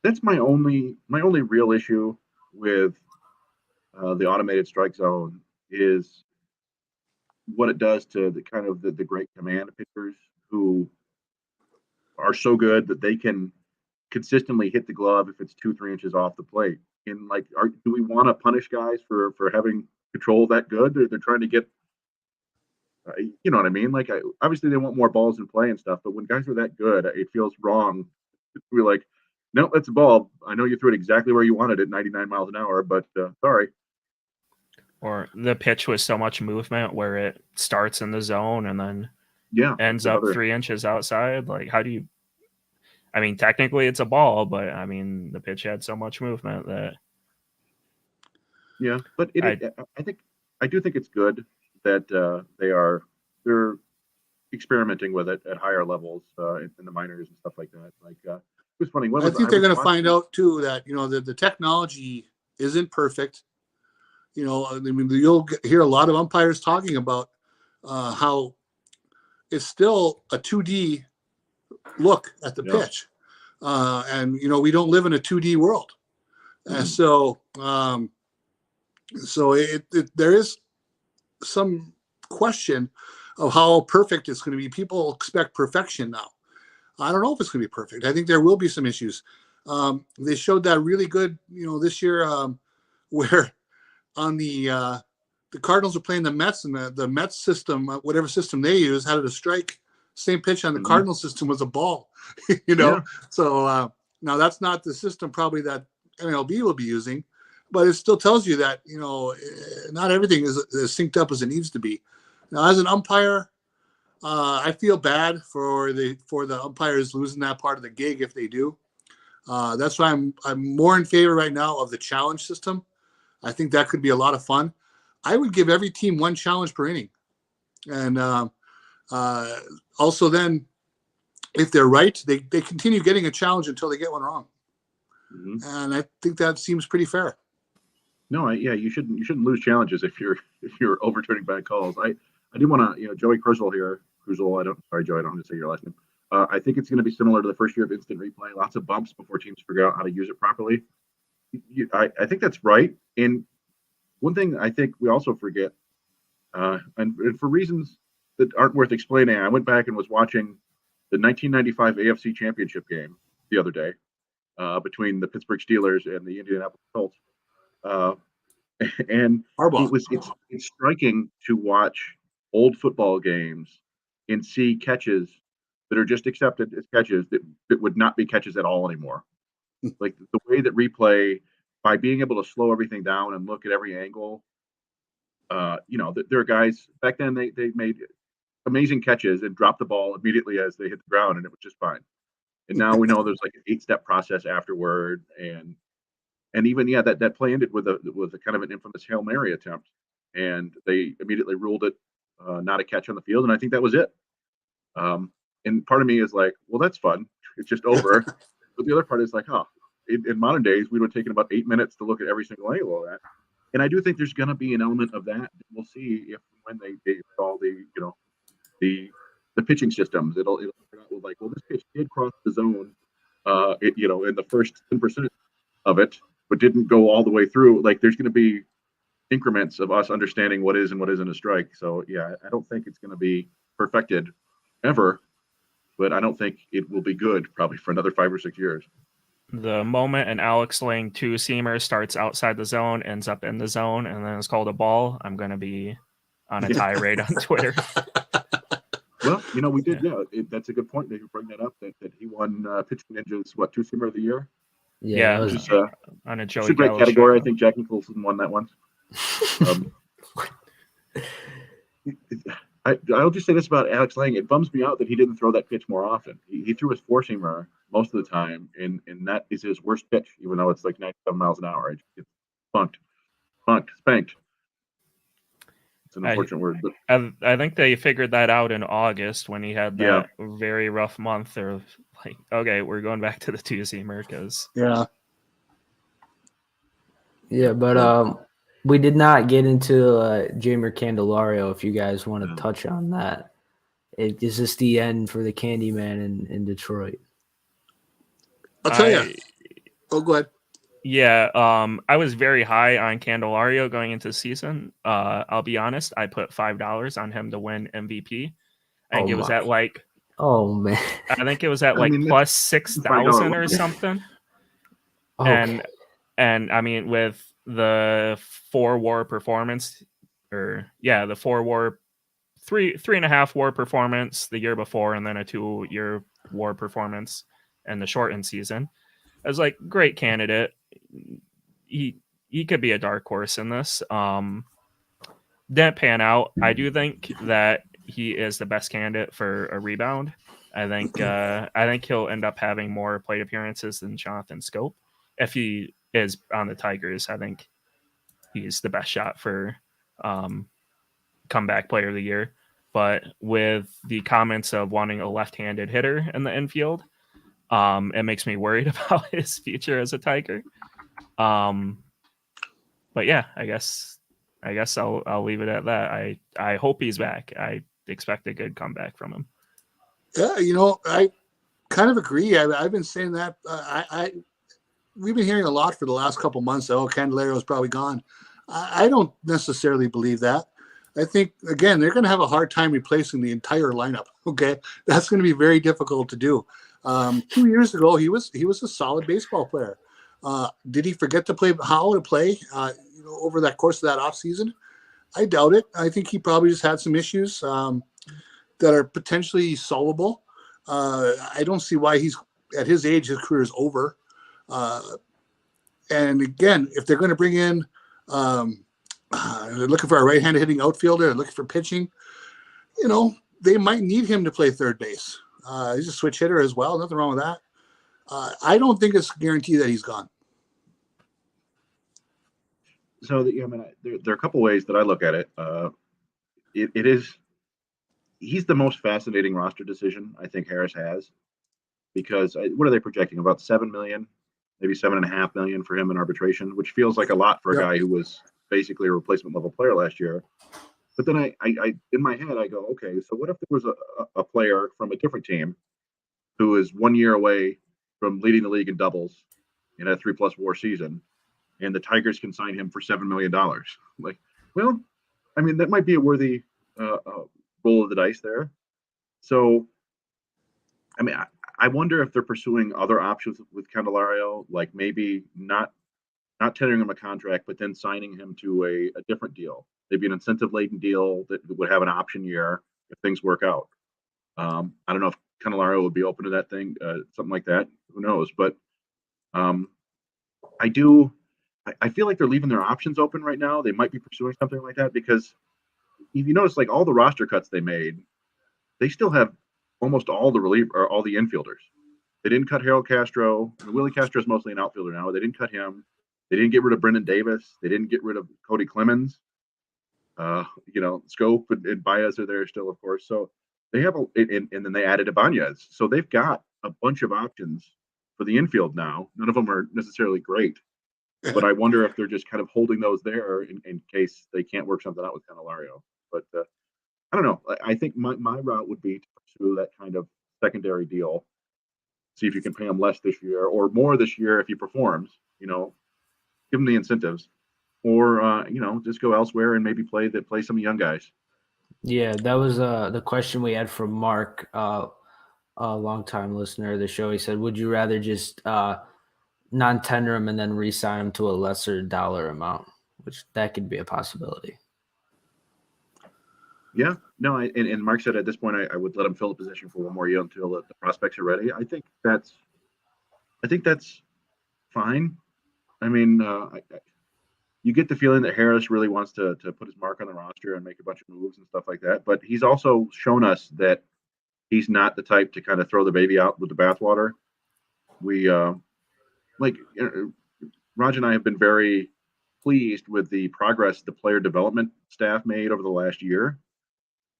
that's my only real issue with the automated strike zone is what it does to the kind of the great command pitchers who are so good that they can consistently hit the glove if it's 2-3 inches off the plate. And do we want to punish guys for having control that good? They're trying to get, you know what I mean? Obviously they want more balls in play and stuff, but when guys are that good, it feels wrong. We're like, no, that's a ball. I know you threw it exactly where you wanted it, 99 miles an hour, but sorry. Or the pitch with so much movement where it starts in the zone and then ends up 3 inches outside. How do you? I mean, technically it's a ball, but I mean the pitch had so much movement that. Yeah, but I do think it's good that they're experimenting with it at higher levels in the minors and stuff like that. It was funny. I think they're going to find out too that the technology isn't perfect. I mean, you'll hear a lot of umpires talking about how it's still a 2D look at the pitch, and we don't live in a 2D world, and so there is some question of how perfect it's going to be. People expect perfection now. I don't know if it's going to be perfect. I think there will be some issues. They showed that really good, this year, where on the Cardinals are playing the Mets, and the Mets system, whatever system they use, had it a strike. Same pitch on the Cardinal system was a ball. So now that's not the system probably that MLB will be using, but it still tells you that not everything is as synced up as it needs to be. Now, as an umpire, I feel bad for the umpires losing that part of the gig if they do. That's why I'm more in favor right now of the challenge system. I think that could be a lot of fun. I would give every team 1 challenge per inning, and also then, if they're right, they continue getting a challenge until they get one wrong. Mm-hmm. And I think that seems pretty fair. No, you shouldn't lose challenges if you're overturning bad calls. I do want to, Joey Krusel here. Sorry, Joey, I don't want to say your last name. I think it's going to be similar to the first year of instant replay. Lots of bumps before teams figure out how to use it properly. I think that's right. And one thing I think we also forget, and for reasons that aren't worth explaining, I went back and was watching the 1995 AFC Championship game the other day between the Pittsburgh Steelers and the Indianapolis Colts. And it's striking to watch old football games and see catches that are just accepted as catches that would not be catches at all anymore. Like the way that replay, by being able to slow everything down and look at every angle, there are guys back then they made amazing catches and dropped the ball immediately as they hit the ground, and it was just fine. And now we know there's like an 8-step process afterward, and even that play ended with a kind of an infamous Hail Mary attempt, and they immediately ruled it not a catch on the field, and I think that was it. And part of me is like, well, that's fun. It's just over. But the other part is like, in modern days, we would have taken about 8 minutes to look at every single angle of that. And I do think there's going to be an element of that. We'll see if when they install the pitching systems, it'll start out with like, well, this pitch did cross the zone, in the first 10% of it, but didn't go all the way through. Like, there's going to be increments of us understanding what is and what isn't a strike. So yeah, I don't think it's going to be perfected ever, but I don't think it will be good probably for another 5 or 6 years. The moment an Alex Lang two-seamer starts outside the zone, ends up in the zone, and then it's called a ball, I'm going to be on a tirade on Twitter. Well, we did. Yeah, that's a good point that you bring that up. That he won Pitching Ninja's two-seamer of the year. Yeah, that was, Just on a Joey it's a great Gallo category. show. I think Jack Nicholson won that one. I'll just say this about Alex Lang. It bums me out that he didn't throw that pitch more often. He threw his four-seamer most of the time, and that is his worst pitch, even though it's like 97 miles an hour. It's spanked. It's an unfortunate word. But I think they figured that out in August when he had that very rough month. They're like, okay, we're going back to the two-seamer because Yeah. But we did not get into Jamer Candelario. If you guys want to touch on that, is this the end for the Candyman in Detroit? I'll tell you. Oh, go ahead. Yeah, I was very high on Candelario going into the season. I'll be honest, I put $5 on him to win MVP. I think it was at like, oh man, I think it was at like plus 6,000 or something. Okay. And I mean, with the 4-WAR performance, the 4-WAR, 3.5 WAR performance the year before, and then a 2-year WAR performance in the shortened season, I was like, great candidate. He could be a dark horse in this. Didn't pan out. I do think that he is the best candidate for a rebound. I think he'll end up having more plate appearances than Jonathan Scope. If he is on the Tigers, I think he's the best shot for comeback player of the year. But with the comments of wanting a left-handed hitter in the infield, it makes me worried about his future as a Tiger. But yeah, I guess I'll leave it at that. I hope he's back. I expect a good comeback from him. Yeah, I kind of agree. I've been saying that. We've been hearing a lot for the last couple months. Candelario is probably gone. I don't necessarily believe that. I think, again, they're going to have a hard time replacing the entire lineup. Okay, that's going to be very difficult to do. 2 years ago, he was a solid baseball player. Did he forget to play over that course of that offseason? I doubt it. I think he probably just had some issues that are potentially solvable. I don't see why he's at his age, his career is over. And again, if they're going to bring in, they're looking for a right-handed hitting outfielder, they're looking for pitching, they might need him to play third base. He's a switch hitter as well. Nothing wrong with that. I don't think it's guaranteed that he's gone. So there are a couple ways that I look at it. It is, he's the most fascinating roster decision I think Harris has, because what are they projecting? About 7 million, maybe 7.5 million for him in arbitration, which feels like a lot for a guy who was basically a replacement level player last year. But then I in my head, I go, okay, so what if there was a player from a different team who is 1 year away from leading the league in doubles in a 3+ WAR season, and the Tigers can sign him for $7 million? Like, well, I mean, that might be a worthy roll of the dice there. So, I mean, I wonder if they're pursuing other options with Candelario, like maybe not tendering him a contract, but then signing him to a different deal, maybe an incentive-laden deal that would have an option year if things work out. I don't know if Candelario would be open to that thing, something like that. Who knows? But I feel like they're leaving their options open right now. They might be pursuing something like that, because if you notice, like all the roster cuts they made, they still have almost all the or all the infielders. They didn't cut Harold Castro. I mean, Willie Castro is mostly an outfielder now. They didn't cut him. They didn't get rid of Brendan Davis. They didn't get rid of Cody Clemens. Scope and Baez are there still, of course. So they have and then they added Ibanez, so they've got a bunch of options for the infield now. None of them are necessarily great, but I wonder if they're just kind of holding those there in case they can't work something out with Candelario. But I don't know. I think my route would be to pursue that kind of secondary deal. See if you can pay him less this year or more this year if he performs. You know, give him the incentives, or you know, just go elsewhere and maybe play some young guys. Yeah, that was the question we had from Mark, a longtime listener of the show. He said, "Would you rather just non-tender him and then re-sign him to a lesser dollar amount?" Which that could be a possibility. Yeah, no, and Mark said at this point I would let him fill the position for one more year until the prospects are ready. I think that's fine. I mean, you get the feeling that Harris really wants to put his mark on the roster and make a bunch of moves and stuff like that. But he's also shown us that he's not the type to kind of throw the baby out with the bathwater. We Raj and I have been very pleased with the progress the player development staff made over the last year.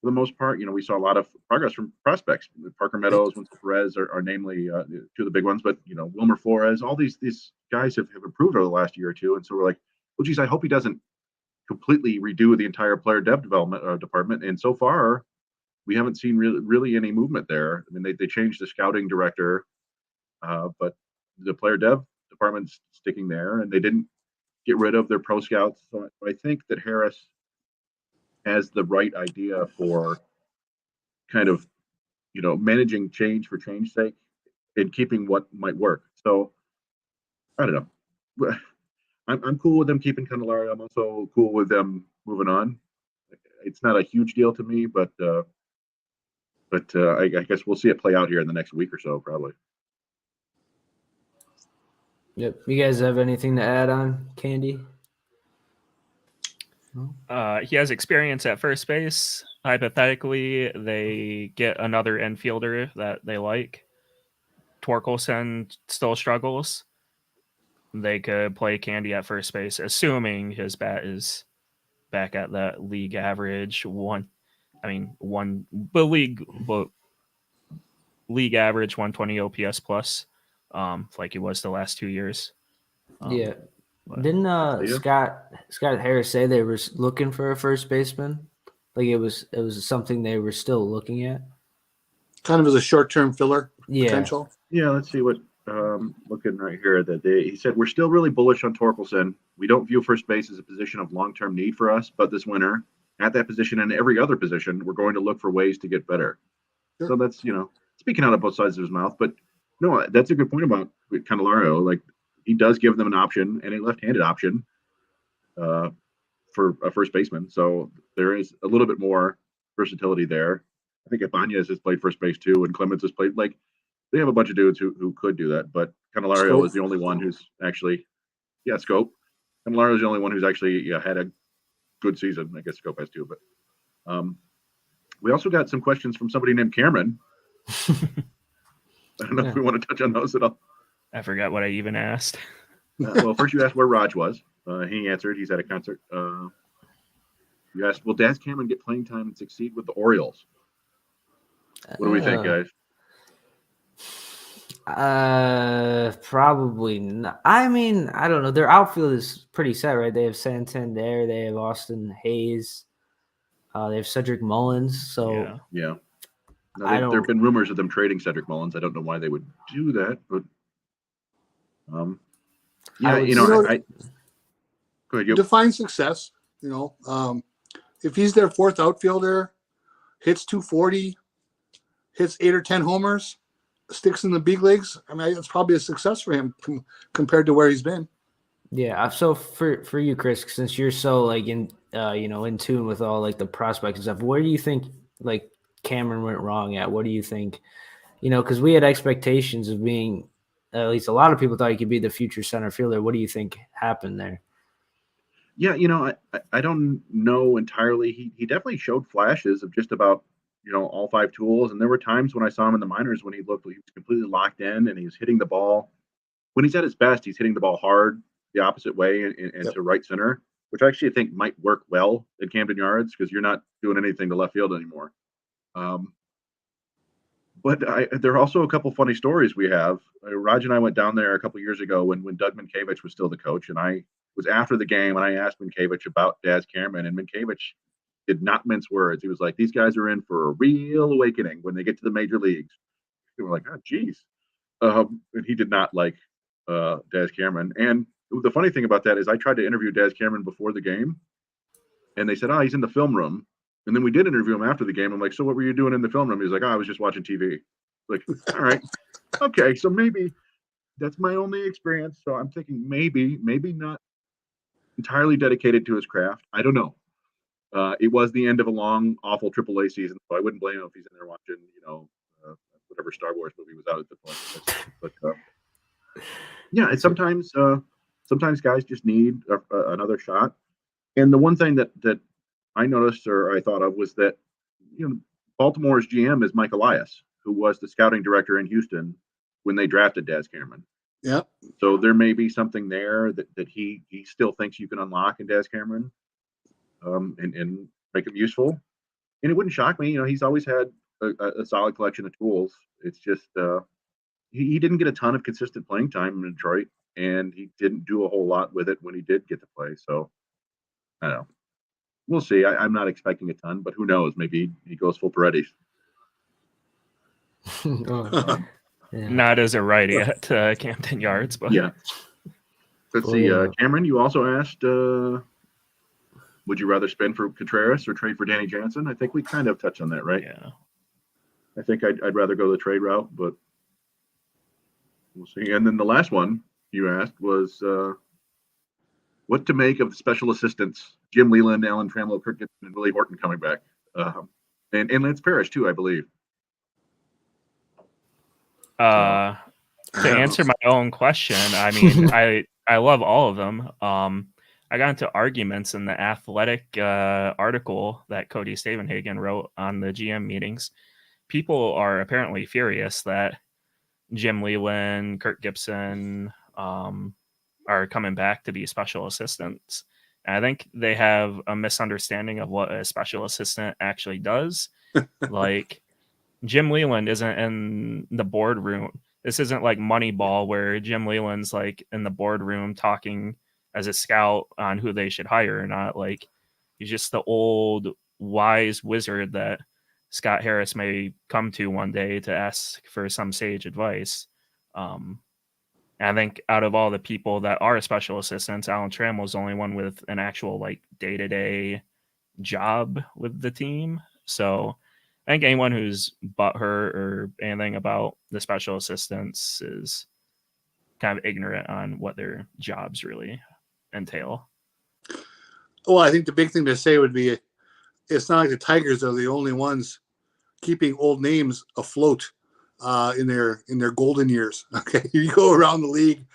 For the most part, you know, we saw a lot of progress from prospects. Parker Meadows, Winston Perez are namely two of the big ones, but you know, Wilmer Flores, all these guys have improved over the last year or two, and so we're like, well, geez, I hope he doesn't completely redo the entire player dev development department. And so far, we haven't seen really any movement there. I mean, they changed the scouting director, but the player dev department's sticking there, and they didn't get rid of their pro scouts. So I think that Harris has the right idea for kind of, you know, managing change for change's sake and keeping what might work. So I don't know. I'm cool with them keeping Candelario. I'm also cool with them moving on. It's not a huge deal to me, but I guess we'll see it play out here in the next week or so, probably. Yep. You guys have anything to add on, Candy? He has experience at first base. Hypothetically, they get another infielder that they like. Torkelson still struggles. They could play Candy at first base, assuming his bat is back at that league average league average 120 OPS plus, like he was the last 2 years. Yeah. Didn't Scott Harris say they were looking for a first baseman? Like it was something they were still looking at. Kind of as a short-term filler potential. Yeah, let's see what looking right here that he said we're still really bullish on Torkelson. We don't view first base as a position of long-term need for us, but this winter, at that position and every other position, we're going to look for ways to get better. Sure. So that's, you know, speaking out of both sides of his mouth, but no, that's a good point about Candelario. Like he does give them an option and a left-handed option for a first baseman. So there is a little bit more versatility there. I think Ibanez has played first base too, and Clemens has played. Like they have a bunch of dudes who could do that, but Candelario is the only one who's actually, Scope. Candelario is the only one who's actually had a good season. I guess Scope has too, but we also got some questions from somebody named Cameron. I don't know if we want to touch on those at all. I forgot what I even asked. Well, first you asked where Raj was. He answered. He's at a concert. You asked, will Daz Cameron get playing time and succeed with the Orioles? What do we think, guys? Probably not. I mean, I don't know. Their outfield is pretty set, right? They have Santander, they have Austin Hayes, they have Cedric Mullins. So yeah. No, there have been rumors of them trading Cedric Mullins. I don't know why they would do that, but go ahead. Define success. You know, if he's their fourth outfielder, hits 240, hits 8 or 10 homers, sticks in the big leagues, I mean, it's probably a success for him compared to where he's been. Yeah. So for you, Chris, since you're so like in tune with all like the prospects and stuff, where do you think like Cameron went wrong at? What do you think? You know, because we had expectations of being, at least a lot of people thought he could be the future center fielder. What do you think happened there? Yeah, you know, I don't know entirely. He definitely showed flashes of just about, you know, all 5 tools. And there were times when I saw him in the minors when he was completely locked in and he was hitting the ball. When he's at his best, he's hitting the ball hard the opposite way and to right center, which I actually think might work well at Camden Yards because you're not doing anything to left field anymore. But there are also a couple funny stories we have. Raj and I went down there a couple years ago when Doug Minkiewicz was still the coach, and I was after the game, and I asked Minkiewicz about Daz Cameron, and Minkiewicz did not mince words. He was like, "These guys are in for a real awakening when they get to the major leagues." And we're like, "Oh, geez," and he did not like Daz Cameron. And the funny thing about that is, I tried to interview Daz Cameron before the game, and they said, "Oh, he's in the film room." And then we did interview him after the game. I'm like, "So what were you doing in the film room?" He's like, "Oh, I was just watching TV." Like, all right, okay, so maybe that's my only experience. So I'm thinking maybe not entirely dedicated to his craft. I don't know. It was the end of a long, awful AAA season, so I wouldn't blame him if he's in there watching, whatever Star Wars movie was out at the point. But yeah, and sometimes guys just need another shot. And the one thing that I noticed or I thought of was that, Baltimore's GM is Mike Elias, who was the scouting director in Houston when they drafted Daz Cameron. Yep. So there may be something there that he still thinks you can unlock in Daz Cameron, and make him useful. And it wouldn't shock me. He's always had a solid collection of tools. It's just he didn't get a ton of consistent playing time in Detroit, and he didn't do a whole lot with it when he did get to play. So I don't know. We'll see. I'm not expecting a ton, but who knows? Maybe he goes full Paredes. Yeah. Not as a righty at Camden Yards, but Yeah. Let's see. Cameron, you also asked, would you rather spend for Contreras or trade for Danny Jansen? I think we kind of touched on that, right? yeah. I think I'd rather go the trade route, but we'll see. And then the last one you asked was what to make of the special assistants, Jim Leland, Alan Trammell, Kirk Gibson, and Willie Horton coming back. And Lance Parrish, too, I believe. To answer my own question, I mean, I love all of them. I got into arguments in the Athletic article that Cody Stavenhagen wrote on the GM meetings. People are apparently furious that Jim Leland, Kirk Gibson are coming back to be special assistants. And I think they have a misunderstanding of what a special assistant actually does. Like, Jim Leland isn't in the boardroom. This isn't like Moneyball where Jim Leland's like in the boardroom talking as a scout on who they should hire or not. Like, he's just the old wise wizard that Scott Harris may come to one day to ask for some sage advice. And I think out of all the people that are special assistants, Alan Trammell is the only one with an actual like day-to-day job with the team. So I think anyone who's butthurt or anything about the special assistants is kind of ignorant on what their jobs really entail. Well, I think the big thing to say would be it's not like the Tigers are the only ones keeping old names afloat in their golden years. Okay, you go around the league,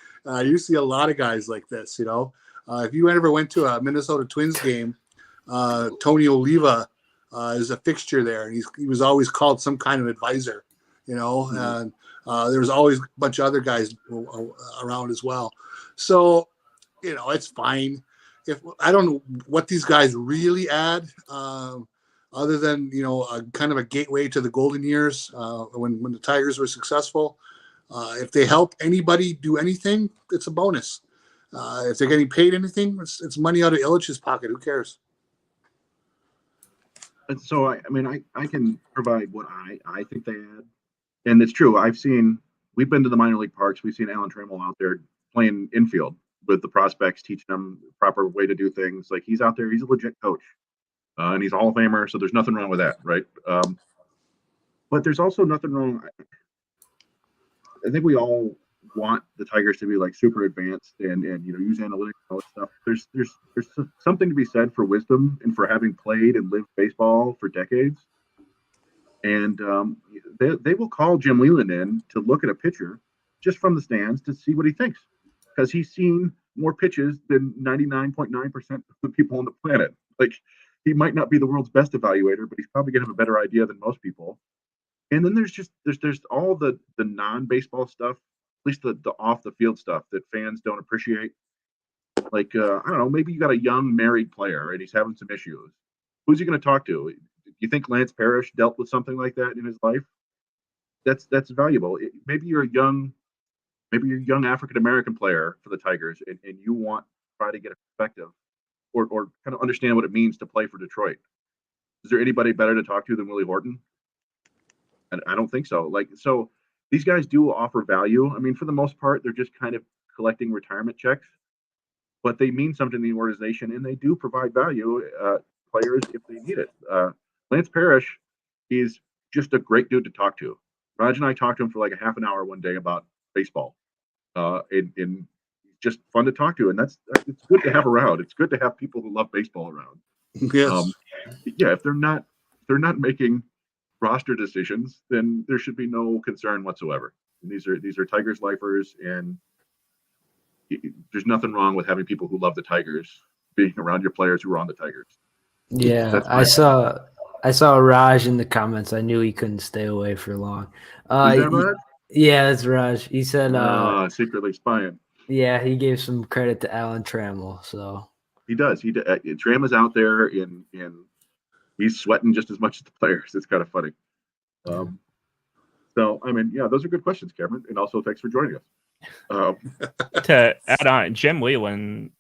you see a lot of guys like this. If you ever went to a Minnesota Twins game, Tony Oliva is a fixture there, and he was always called some kind of advisor. And there was always a bunch of other guys around as well. So it's fine. If I don't know what these guys really add, other than a kind of a gateway to the golden years when the Tigers were successful. If they help anybody do anything, it's a bonus. If they're getting paid anything, it's money out of Illich's pocket. Who cares? And so I can provide what I think they add, and it's true. We've been to the minor league parks. We've seen Alan Trammell out there playing infield with the prospects, teaching them the proper way to do things. Like, he's out there, he's a legit coach. And he's a Hall of Famer, so there's nothing wrong with that, right? But there's also nothing wrong. I think we all want the Tigers to be like super advanced and use analytics and all that stuff. There's something to be said for wisdom and for having played and lived baseball for decades. And they will call Jim Leland in to look at a pitcher just from the stands to see what he thinks, because he's seen more pitches than 99.9% of the people on the planet. Like, he might not be the world's best evaluator, but he's probably going to have a better idea than most people. And then there's all the non-baseball stuff, at least the off the field stuff that fans don't appreciate. Like, I don't know, maybe you got a young married player and he's having some issues. Who's he going to talk to? You think Lance Parrish dealt with something like that in his life? that's valuable. Maybe you're a young African American player for the Tigers, and you want to try to get a perspective or kind of understand what it means to play for Detroit. Is there anybody better to talk to than Willie Horton? And I don't think so. Like, so these guys do offer value. I mean, for the most part, they're just kind of collecting retirement checks, but they mean something to the organization, and they do provide value players if they need it. Lance Parrish is just a great dude to talk to. Raj and I talked to him for like a half an hour one day about baseball, and just fun to talk to, and it's good to have around. It's good to have people who love baseball around. Yes. Yeah, if they're not making roster decisions, then there should be no concern whatsoever. And these are Tigers lifers, and there's nothing wrong with having people who love the Tigers being around your players who are on the Tigers. Yeah, I saw Raj in the comments. I knew he couldn't stay away for long. Is that Raj? Yeah, that's Raj. He said, secretly spying. yeah, he gave some credit to Alan Trammell. So he does. Tram is out there, and he's sweating just as much as the players. It's kind of funny. So, I mean, yeah, those are good questions, Cameron. And also, thanks for joining us. To add on, Jim Leland,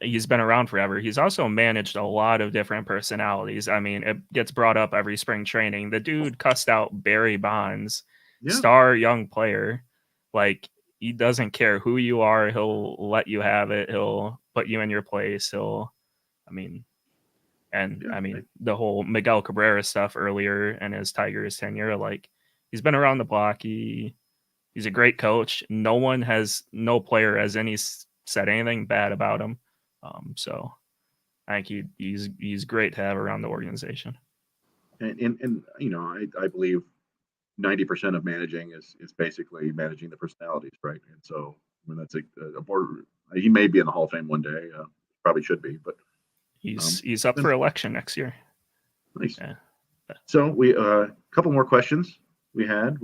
he's been around forever. He's also managed a lot of different personalities. I mean, it gets brought up every spring training. The dude cussed out Barry Bonds, star young player. Like, he doesn't care who you are. He'll let you have it. He'll put you in your place. I mean, the whole Miguel Cabrera stuff earlier in his Tigers tenure, like, he's been around the block. He's a great coach. No player has said anything bad about him. So I think he's great to have around the organization. And you know, I believe 90% of managing is basically managing the personalities, right? And so, I mean, that's a board. He may be in the Hall of Fame one day. Probably should be, but he's up for election next year. Nice. Yeah. So we a couple more questions. We had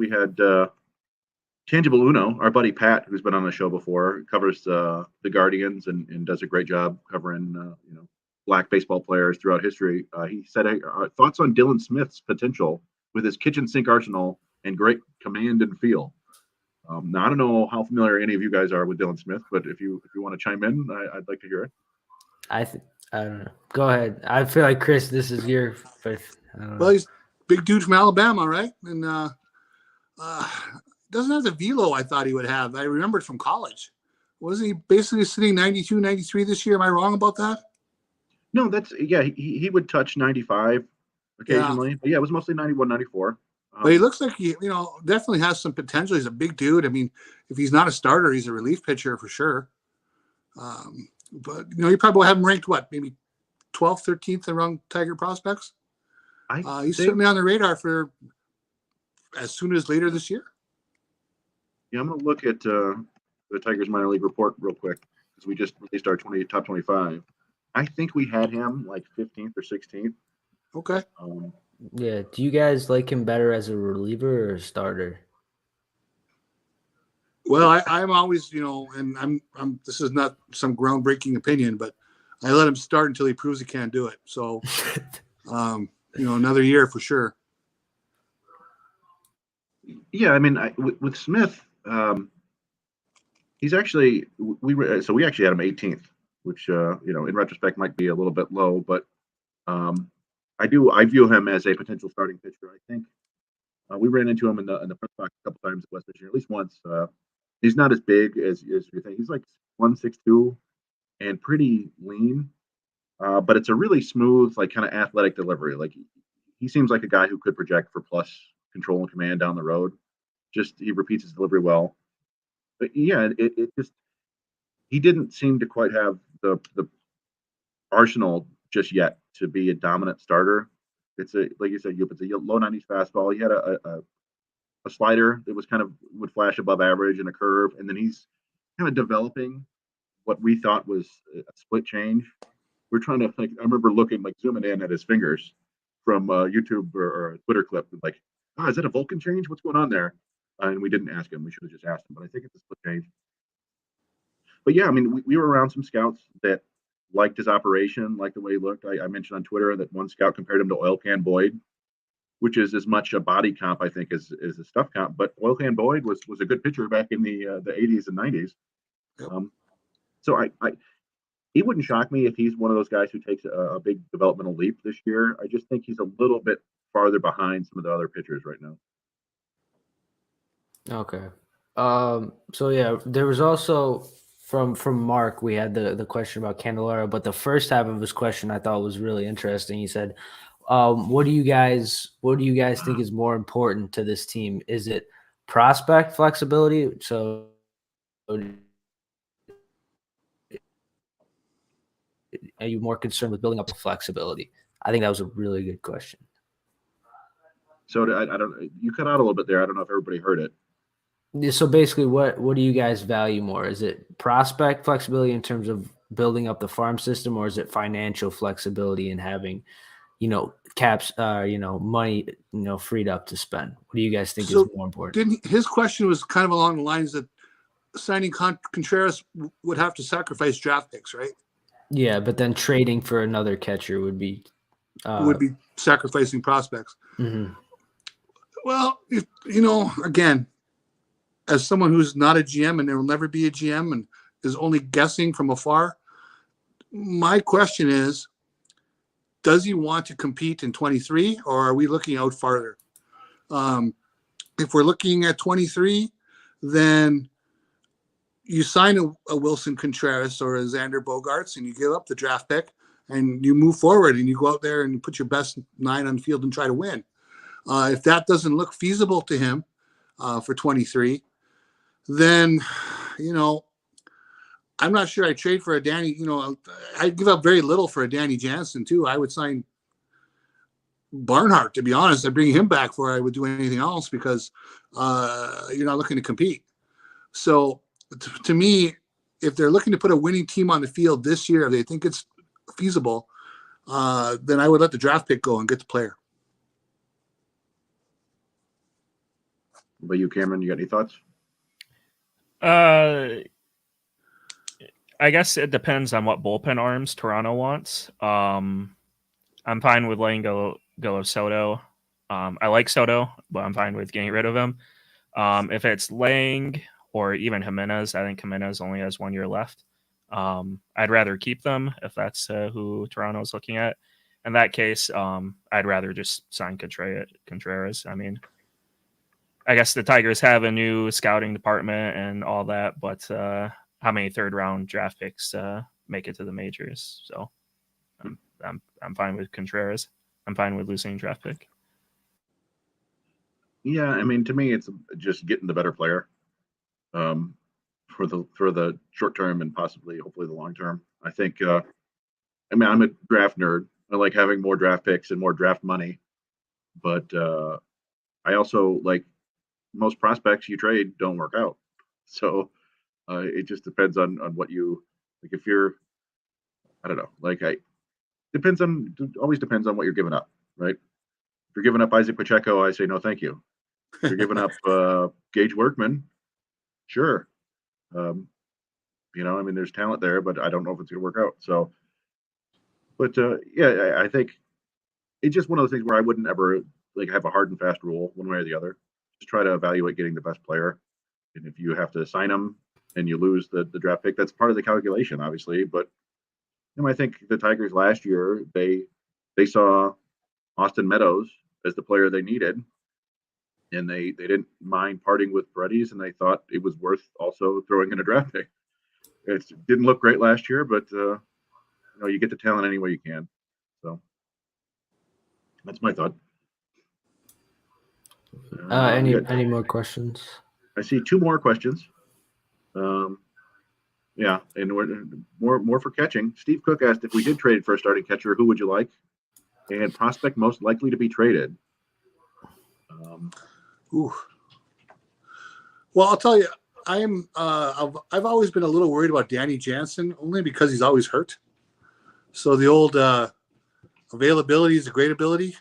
Tangible Uno, our buddy Pat, who's been on the show before, covers the Guardians and does a great job covering Black baseball players throughout history. He said, thoughts on Dylan Smith's potential with his kitchen sink arsenal and great command and feel. Now, I don't know how familiar any of you guys are with Dylan Smith, but if you want to chime in, I'd like to hear it. I don't know. Go ahead. I feel like, Chris, this is your fifth. Well, he's a big dude from Alabama, right? And doesn't have the velo I thought he would have. I remember it from college. Wasn't he basically sitting 92, 93 this year? Am I wrong about that? No, he would touch 95 occasionally. Yeah. But yeah, it was mostly 91, 94. But he looks like he, definitely has some potential. He's a big dude. I mean, if he's not a starter, he's a relief pitcher for sure. But, you probably will have him ranked, maybe 12th, 13th around Tiger prospects? He's certainly on the radar for as soon as later this year. Yeah, I'm going to look at the Tigers minor league report real quick because we just released our top 25. I think we had him like 15th or 16th. Okay. Yeah. Do you guys like him better as a reliever or a starter? Well, I'm always, and I'm. This is not some groundbreaking opinion, but I let him start until he proves he can't do it. So, another year for sure. Yeah, I mean, with Smith, he's actually we actually had him 18th, which in retrospect might be a little bit low, but I view him as a potential starting pitcher. I think we ran into him in the press box a couple times at West Michigan, at least once. He's not as big as you think. He's like 162 and pretty lean, but it's a really smooth, like kind of athletic delivery. Like he seems like a guy who could project for plus control and command down the road. Just he repeats his delivery well. But yeah, it just he didn't seem to quite have the arsenal just yet to be a dominant starter. It's like you said, it's a low 90s fastball. He had a slider that was would flash above average and a curve, and then he's kind of developing what we thought was a split change. We're trying to think. I remember zooming in at his fingers from YouTube or a Twitter clip, like, is that a Vulcan change? What's going on there? And we didn't ask him. We should have just asked him, but I think it's a split change. But yeah, I mean, we were around some scouts that liked his operation, liked the way he looked. I mentioned on Twitter that one scout compared him to Oil Can Boyd. which is as much a body comp, I think, as a stuff comp. But Oilcan Boyd was a good pitcher back in the 80s and 90s. Yep. So it wouldn't shock me if he's one of those guys who takes a big developmental leap this year. I just think he's a little bit farther behind some of the other pitchers right now. Okay. So yeah, there was also from Mark, we had the question about Candelario, but the first half of his question I thought was really interesting. He said, what do you guys think is more important to this team? Is it prospect flexibility? So are you more concerned with building up the flexibility? I think that was a really good question. So I don't. You cut out a little bit there. I don't know if everybody heard it. So basically, what do you guys value more? Is it prospect flexibility in terms of building up the farm system, or is it financial flexibility and having, caps, money, freed up to spend? What do you guys think is more important? His question was kind of along the lines that signing Contreras would have to sacrifice draft picks, right? Yeah, but then trading for another catcher would be sacrificing prospects. Mm-hmm. Well, again, as someone who's not a GM and there will never be a GM and is only guessing from afar, my question is, does he want to compete in 23, or are we looking out farther? If we're looking at 23, then you sign a Wilson Contreras or a Xander Bogaerts and you give up the draft pick and you move forward and you go out there and you put your best 9 on the field and try to win. If that doesn't look feasible to him for 23, then, I'm not sure I'd trade for a Danny. I'd give up very little for a Danny Jansen too. I would sign Barnhart, to be honest. I'd bring him back before I would do anything else because you're not looking to compete. So to me, if they're looking to put a winning team on the field this year, if they think it's feasible, then I would let the draft pick go and get the player. What about you, Cameron? You got any thoughts? I guess it depends on what bullpen arms Toronto wants. I'm fine with letting go of Soto. I like Soto, but I'm fine with getting rid of him. If it's Lang or even Jimenez, I think Jimenez only has 1 year left. I'd rather keep them if that's who Toronto's looking at. In that case, I'd rather just sign Contreras. I mean, I guess the Tigers have a new scouting department and all that, but how many third-round draft picks make it to the majors? So I'm fine with Contreras. I'm fine with losing draft pick. Yeah, I mean, to me, it's just getting the better player for the short term and possibly, hopefully, the long term. I think. I'm a draft nerd. I like having more draft picks and more draft money, but I also like most prospects you trade don't work out. So it just depends on what you like. If you're, I don't know, always depends on what you're giving up, right? If you're giving up Isaac Pacheco, I say no, thank you. If you're giving up Gage Workman, sure. I mean, there's talent there, but I don't know if it's going to work out. So, but yeah, I think it's just one of those things where I wouldn't ever have a hard and fast rule one way or the other. Just try to evaluate getting the best player. And if you have to sign them and you lose the draft pick, that's part of the calculation, obviously. But I think the Tigers last year, they saw Austin Meadows as the player they needed. And they didn't mind parting with Paredes, and they thought it was worth also throwing in a draft pick. It didn't look great last year, but you get the talent any way you can. So that's my thought. Any more questions? I see 2 more questions. Yeah, and we're more for catching. Steve Cook asked, if we did trade for a starting catcher, who would you like? And prospect most likely to be traded. Well, I'll tell you, I've always been a little worried about Danny Jansen, only because he's always hurt. So the old availability is a great ability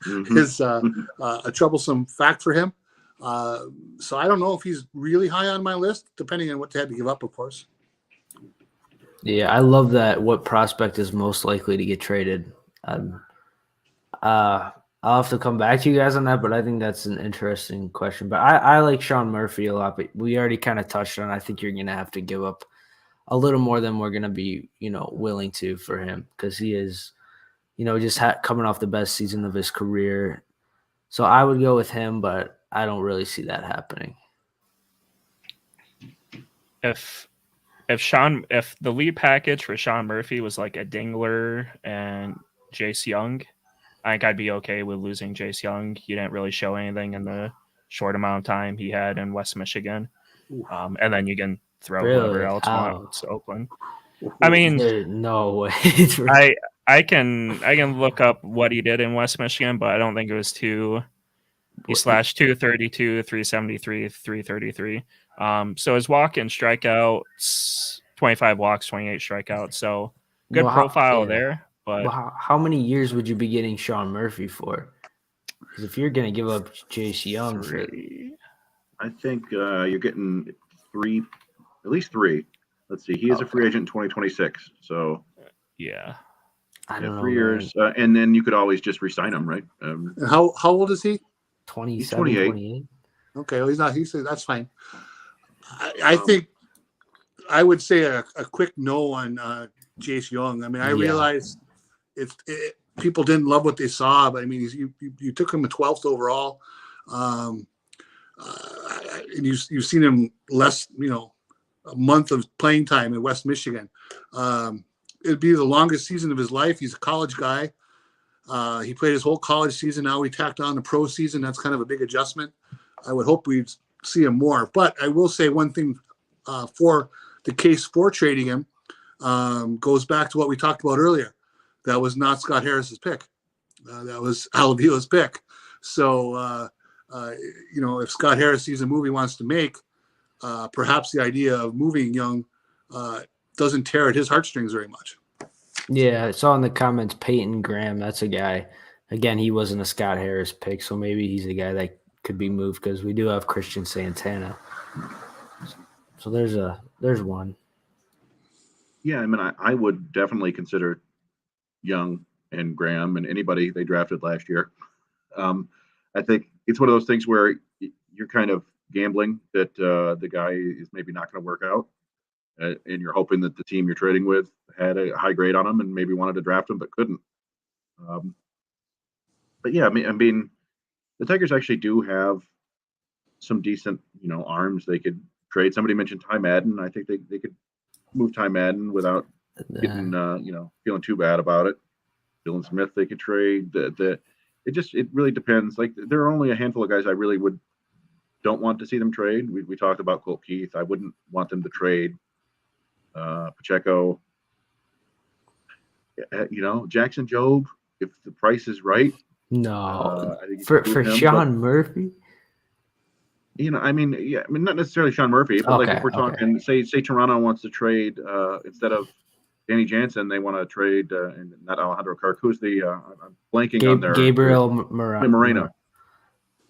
is a troublesome fact for him. So I don't know if he's really high on my list, depending on what they had to give up, of course. Yeah, I love that. What prospect is most likely to get traded? I'll have to come back to you guys on that, but I think that's an interesting question. But I like Sean Murphy a lot, but we already kind of touched on. I think you're gonna have to give up a little more than we're gonna be, willing to for him because he is, just coming off the best season of his career. So I would go with him, but I don't really see that happening. If the lead package for Sean Murphy was like a Dingler and Jace Young, I think I'd be okay with losing Jace Young. He didn't really show anything in the short amount of time he had in West Michigan. And then you can throw whoever else wants to Oakland. I mean, there's no way. I can look up what he did in West Michigan, but I don't think it was too. He slashed 232, 373, 333. So his walk and strikeouts, 25 walks, 28 strikeouts. So good profile there. But how many years would you be getting Sean Murphy for? Because if you're going to give up Jace Young for it, I think you're getting at least three. Let's see. He is a free agent in 2026. So yeah. I don't know. 3 years. And then you could always just re-sign him, right? How old is he? 27, 28. Okay, well, he's not. He said that's fine. I think I would say a quick no on Jace Young. I mean, I realize people didn't love what they saw, but I mean, you took him a 12th overall, and you've seen him less, a month of playing time in West Michigan. It'd be the longest season of his life. He's a college guy. He played his whole college season. Now we tacked on the pro season. That's kind of a big adjustment. I would hope we'd see him more. But I will say one thing for the case for trading him goes back to what we talked about earlier. That was not Scott Harris's pick. That was Al Avila's pick. So, if Scott Harris sees a move he wants to make, perhaps the idea of moving Young doesn't tear at his heartstrings very much. Yeah, I saw in the comments Peyton Graham. That's a guy. Again, he wasn't a Scott Harris pick, so maybe he's a guy that could be moved because we do have Christian Santana. So there's one. Yeah, I mean, I would definitely consider Young and Graham and anybody they drafted last year. I think it's one of those things where you're kind of gambling that the guy is maybe not going to work out. And you're hoping that the team you're trading with had a high grade on him and maybe wanted to draft him but couldn't. But yeah, I mean, the Tigers actually do have some decent, arms they could trade. Somebody mentioned Ty Madden. I think they could move Ty Madden without getting, feeling too bad about it. Dylan Smith they could trade. It really depends. Like there are only a handful of guys I really don't want to see them trade. We talked about Colt Keith. I wouldn't want them to trade Pacheco, Jackson Jobe, if the price is right. No, I think for Sean Murphy. I mean, not necessarily Sean Murphy, but like if we're talking, say Toronto wants to trade instead of Danny Jansen, they want to trade and not Alejandro Kirk. Who's the I'm blanking on their Gabriel Moreno.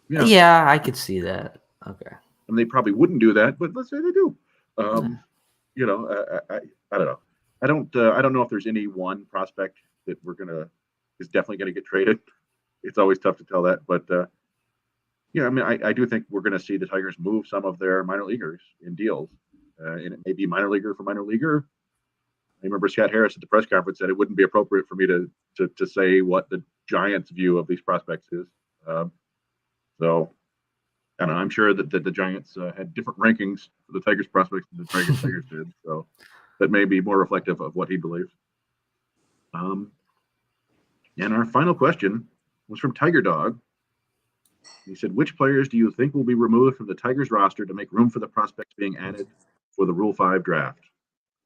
Yeah, I could see that. Okay, and they probably wouldn't do that, but let's say they do. I don't know. I don't know if there's any one prospect that is definitely gonna get traded. It's always tough to tell that, but I mean, I do think we're gonna see the Tigers move some of their minor leaguers in deals, and it may be minor leaguer for minor leaguer. I remember Scott Harris at the press conference said it wouldn't be appropriate for me to say what the Giants' view of these prospects is. So. I don't know, I'm sure that the Giants had different rankings for the Tigers prospects than the Tigers did. So that may be more reflective of what he believes. And our final question was from Tiger Dog. He said, which players do you think will be removed from the Tigers roster to make room for the prospects being added for the Rule 5 draft?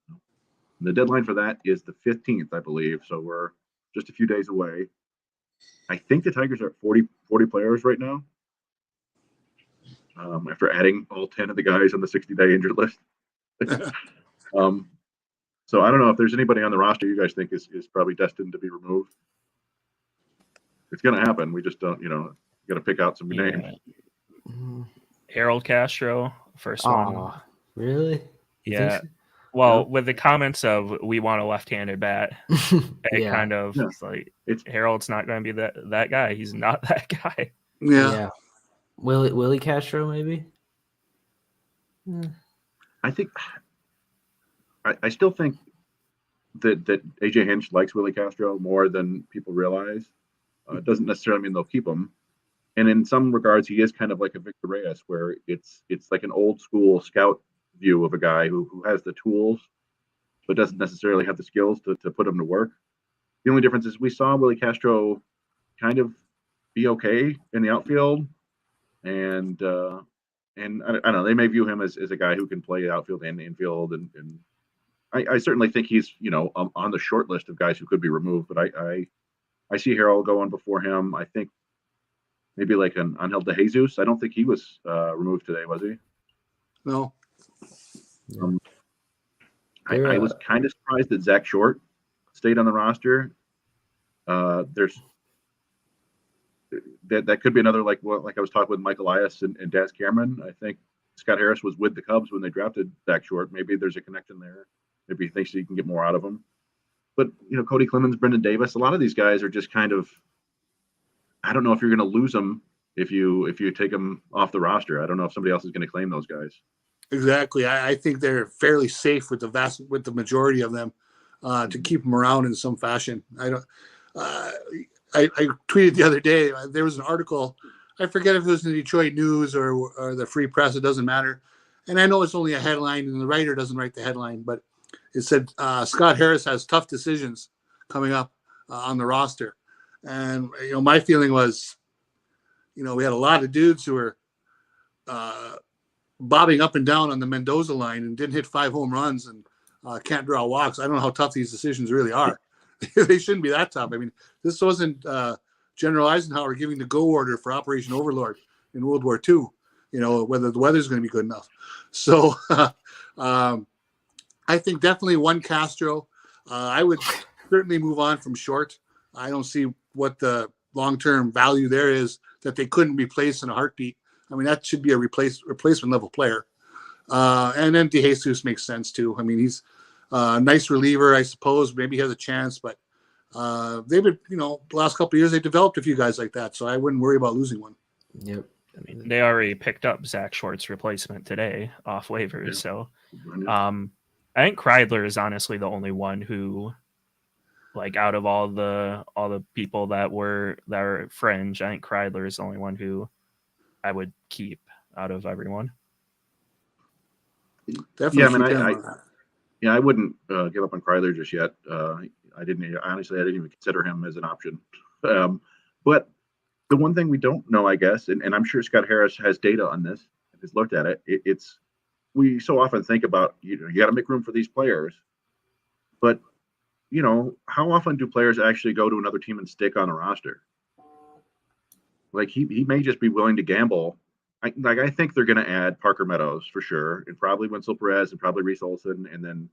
And the deadline for that is the 15th, I believe. So we're just a few days away. I think the Tigers are at 40 players right now. After adding all 10 of the guys on the 60-day injured list. So I don't know if there's anybody on the roster you guys think is probably destined to be removed. It's going to happen. We just don't, got to pick out some names. Harold Castro, first one. Really? Yeah. Well, with the comments of we want a left-handed bat, it Yeah. kind of Yeah. it's like It's Harold's not going to be that guy. He's not that guy. Yeah. Willie Castro, maybe. I think I still think that AJ Hinch likes Willie Castro more than people realize. It doesn't necessarily mean they'll keep him. And in some regards, he is kind of like a Victor Reyes, where it's like an old school scout view of a guy who has the tools, but doesn't necessarily have the skills to put him to work. The only difference is we saw Willie Castro kind of be okay in the outfield, and I don't know, they may view him as a guy who can play outfield and infield, and I certainly think he's on the short list of guys who could be removed, but I see Harold going before him. I think maybe like an Angel De Jesus. I don't think he was removed today, was he? No. I was kind of surprised that Zach Short stayed on the roster. There's that could be another like I was talking with Mike Elias and Daz Cameron. I think Scott Harris was with the Cubs when they drafted Zach Short. Maybe there's a connection there. Maybe he thinks he can get more out of him. But Cody Clemens, Brendan Davis, a lot of these guys are just kind of. I don't know if you're going to lose them if you take them off the roster. I don't know if somebody else is going to claim those guys. Exactly. I think they're fairly safe with the majority of them to keep them around in some fashion. I tweeted the other day, there was an article, I forget if it was in the Detroit News or the Free Press, it doesn't matter. And I know it's only a headline and the writer doesn't write the headline, but it said Scott Harris has tough decisions coming up on the roster. And, my feeling was, we had a lot of dudes who were bobbing up and down on the Mendoza line and didn't hit 5 home runs and can't draw walks. I don't know how tough these decisions really are. They shouldn't be that tough. I mean, this wasn't General Eisenhower giving the go order for Operation Overlord in World War II, whether the weather's going to be good enough. So I think definitely one Castro. I would certainly move on from Short. I don't see what the long-term value there is that they couldn't replace in a heartbeat. I mean, that should be a replacement level player. And then De Jesus makes sense too. I mean, he's a nice reliever, I suppose. Maybe he has a chance, but they've been, the last couple of years, they developed a few guys like that. So I wouldn't worry about losing one. Yep. I mean, they already picked up Zach Short's replacement today off waivers. Yeah. So I think Kreidler is honestly the only one who, like, out of all the people that were fringe, I think Kreidler is the only one who I would keep out of everyone. Definitely. I wouldn't give up on Kreidler just yet. I didn't even consider him as an option. But the one thing we don't know, I guess, and I'm sure Scott Harris has data on this, has looked at it. It's we so often think about, you got to make room for these players, but how often do players actually go to another team and stick on a roster? Like he may just be willing to gamble. I think they're going to add Parker Meadows for sure, and probably Winslow Perez, and probably Reese Olson, and then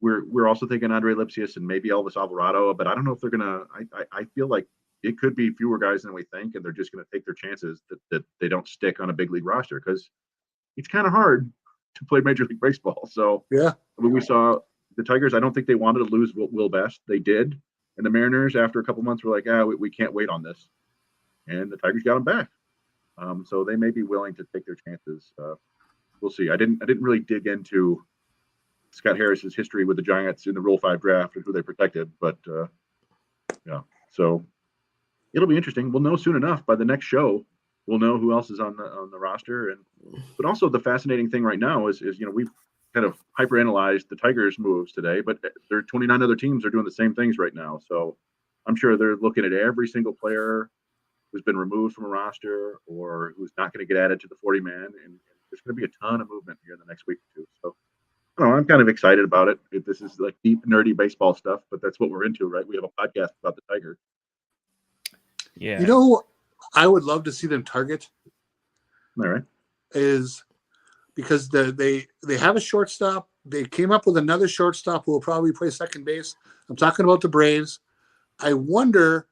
we're also thinking Andre Lipsius and maybe Elvis Alvarado. But I don't know if they're going to. I feel like it could be fewer guys than we think, and they're just going to take their chances that they don't stick on a big league roster, because it's kind of hard to play Major League Baseball. So yeah, we saw the Tigers. I don't think they wanted to lose Will Best. They did, and the Mariners after a couple months were like, we can't wait on this, and the Tigers got him back. So they may be willing to take their chances. We'll see. I didn't really dig into Scott Harris's history with the Giants in the Rule 5 draft and who they protected, but so it'll be interesting. We'll know soon enough. By the next show, we'll know who else is on the roster. But also the fascinating thing right now is we've kind of hyperanalyzed the Tigers' moves today, but there are 29 other teams are doing the same things right now. So I'm sure they're looking at every single player who's been removed from a roster or who's not going to get added to the 40-man, and there's going to be a ton of movement here in the next week or two. So I don't know, I'm kind of excited about it. This is like deep, nerdy baseball stuff, but that's what we're into, right? We have a podcast about the Tigers. Yeah. I would love to see them target. All right. Is because they have a shortstop. They came up with another shortstop who will probably play second base. I'm talking about the Braves. I wonder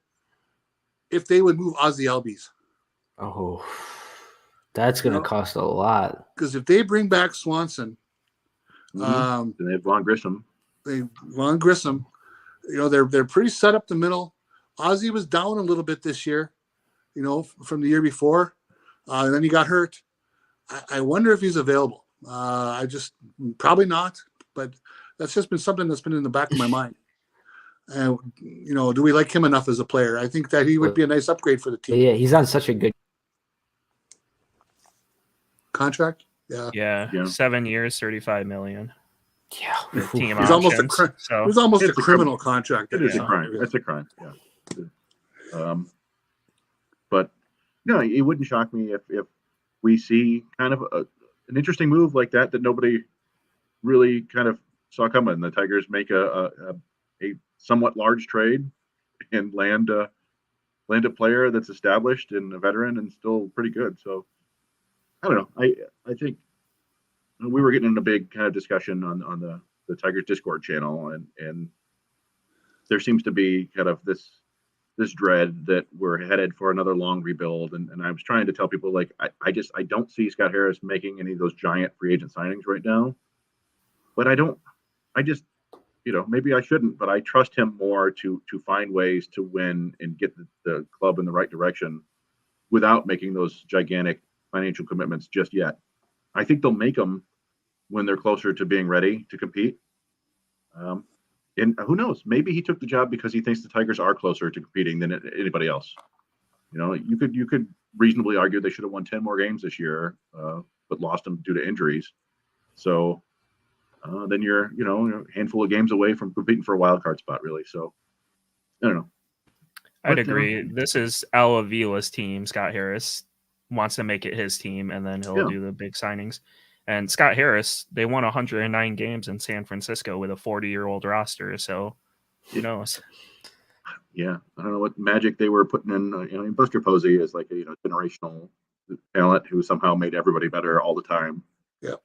if they would move Ozzie Albies. Oh, that's going to cost a lot. Because if they bring back Swanson, Um, And they have Vaughn Grissom. Ron Grissom, they're pretty set up the middle. Ozzie was down a little bit this year, from the year before. And then he got hurt. I wonder if he's available. I just probably not, but that's just been something that's been in the back of my mind. And do we like him enough as a player? I think that he would be a nice upgrade for the team. Yeah, he's on such a good Contract. Yeah. 7 years, 35 million. Yeah, with team He's almost a options. So It's almost It's a a criminal contract. It is a crime. That's a crime. Yeah. But no, it wouldn't shock me if we see kind of an interesting move like that nobody really kind of saw coming. The Tigers make a somewhat large trade and land a player that's established and a veteran and still pretty good. So I don't know. I think we were getting in a big kind of discussion on the Tigers Discord channel, and there seems to be kind of this dread that we're headed for another long rebuild. And I was trying to tell people, like, I don't see Scott Harris making any of those giant free agent signings right now. But I just, maybe I shouldn't, but I trust him more to find ways to win and get the club in the right direction without making those gigantic financial commitments just yet. I think they'll make them when they're closer to being ready to compete. And who knows? Maybe he took the job because he thinks the Tigers are closer to competing than anybody else. You could reasonably argue they should have won 10 more games this year, but lost them due to injuries. So then you're a handful of games away from competing for a wild card spot, really. So I don't know. I'd agree. This is Al Avila's team. Scott Harris wants to make it his team, and then he'll do the big signings. And Scott Harris, they won 109 games in San Francisco with a 40-year-old roster. So who knows? Yeah, I don't know what magic they were putting in. Buster Posey is like a generational talent who somehow made everybody better all the time. Yeah.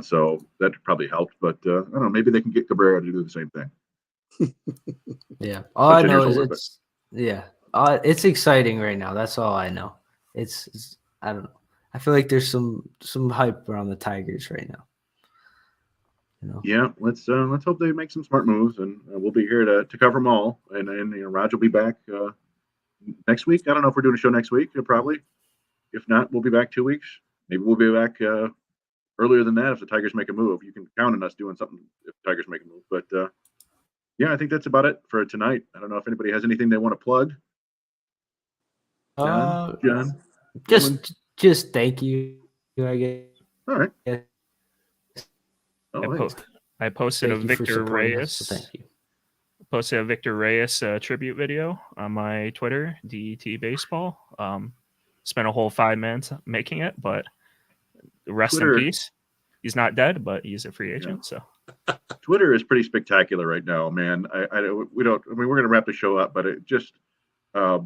So that probably helped, but I don't know. Maybe they can get Cabrera to do the same thing. Yeah. All I know is it's exciting right now. That's all I know. It's I don't know. I feel like there's some hype around the Tigers right now. Yeah, let's hope they make some smart moves, and we'll be here to cover them all. And Raj will be back next week. I don't know if we're doing a show next week. Probably. If not, we'll be back 2 weeks. Maybe we'll be back earlier than that if the Tigers make a move. You can count on us doing something if the Tigers make a move. But yeah, I think that's about it for tonight. I don't know if anybody has anything they want to plug. John? Just thank you, I guess. All right. Yeah. I posted Thank a Victor Reyes. So thank you. Posted a Victor Reyes tribute video on my Twitter, DET Baseball. Spent a whole 5 minutes making it, but rest in peace. He's not dead, but he's a free agent. So Twitter is pretty spectacular right now, man. We're going to wrap the show up, but it just I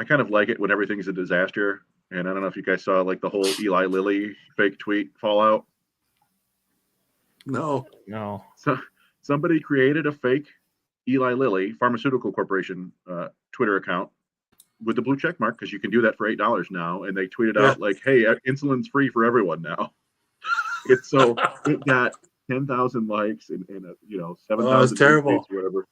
kind of like it when everything's a disaster. And I don't know if you guys saw like the whole Eli Lilly fake tweet fallout. No. So somebody created a fake Eli Lilly Pharmaceutical Corporation Twitter account with the blue check mark, because you can do that for $8 now. And they tweeted out like, "Hey, insulin's free for everyone now." It got 10,000 likes and 7,000 terrible or whatever.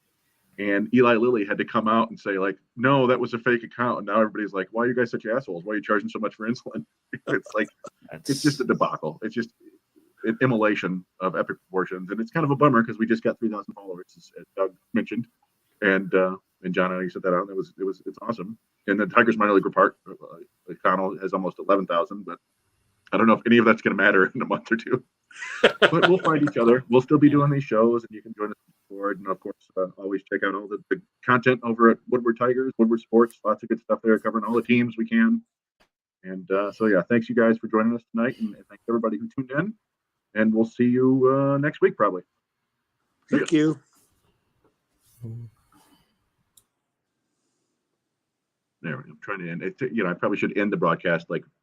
And Eli Lilly had to come out and say, like, "No, that was a fake account." And now everybody's like, "Why are you guys such assholes? Why are you charging so much for insulin?" It's like, it's just a debacle. It's just an immolation of epic proportions. And it's kind of a bummer because we just got 3,000 followers, as Doug mentioned. And John, I know you said that out. It's awesome. And the Tigers minor league park, Connell has almost 11,000, but I don't know if any of that's going to matter in a month or two. But we'll find each other. We'll still be doing these shows, and you can join us on Discord. And of course, always check out all the content over at Woodward Tigers, Woodward Sports. Lots of good stuff there, covering all the teams we can. And so yeah, thanks you guys for joining us tonight, and thanks everybody who tuned in. And we'll see you next week probably. Thank you. There, I'm trying to end it. I probably should end the broadcast like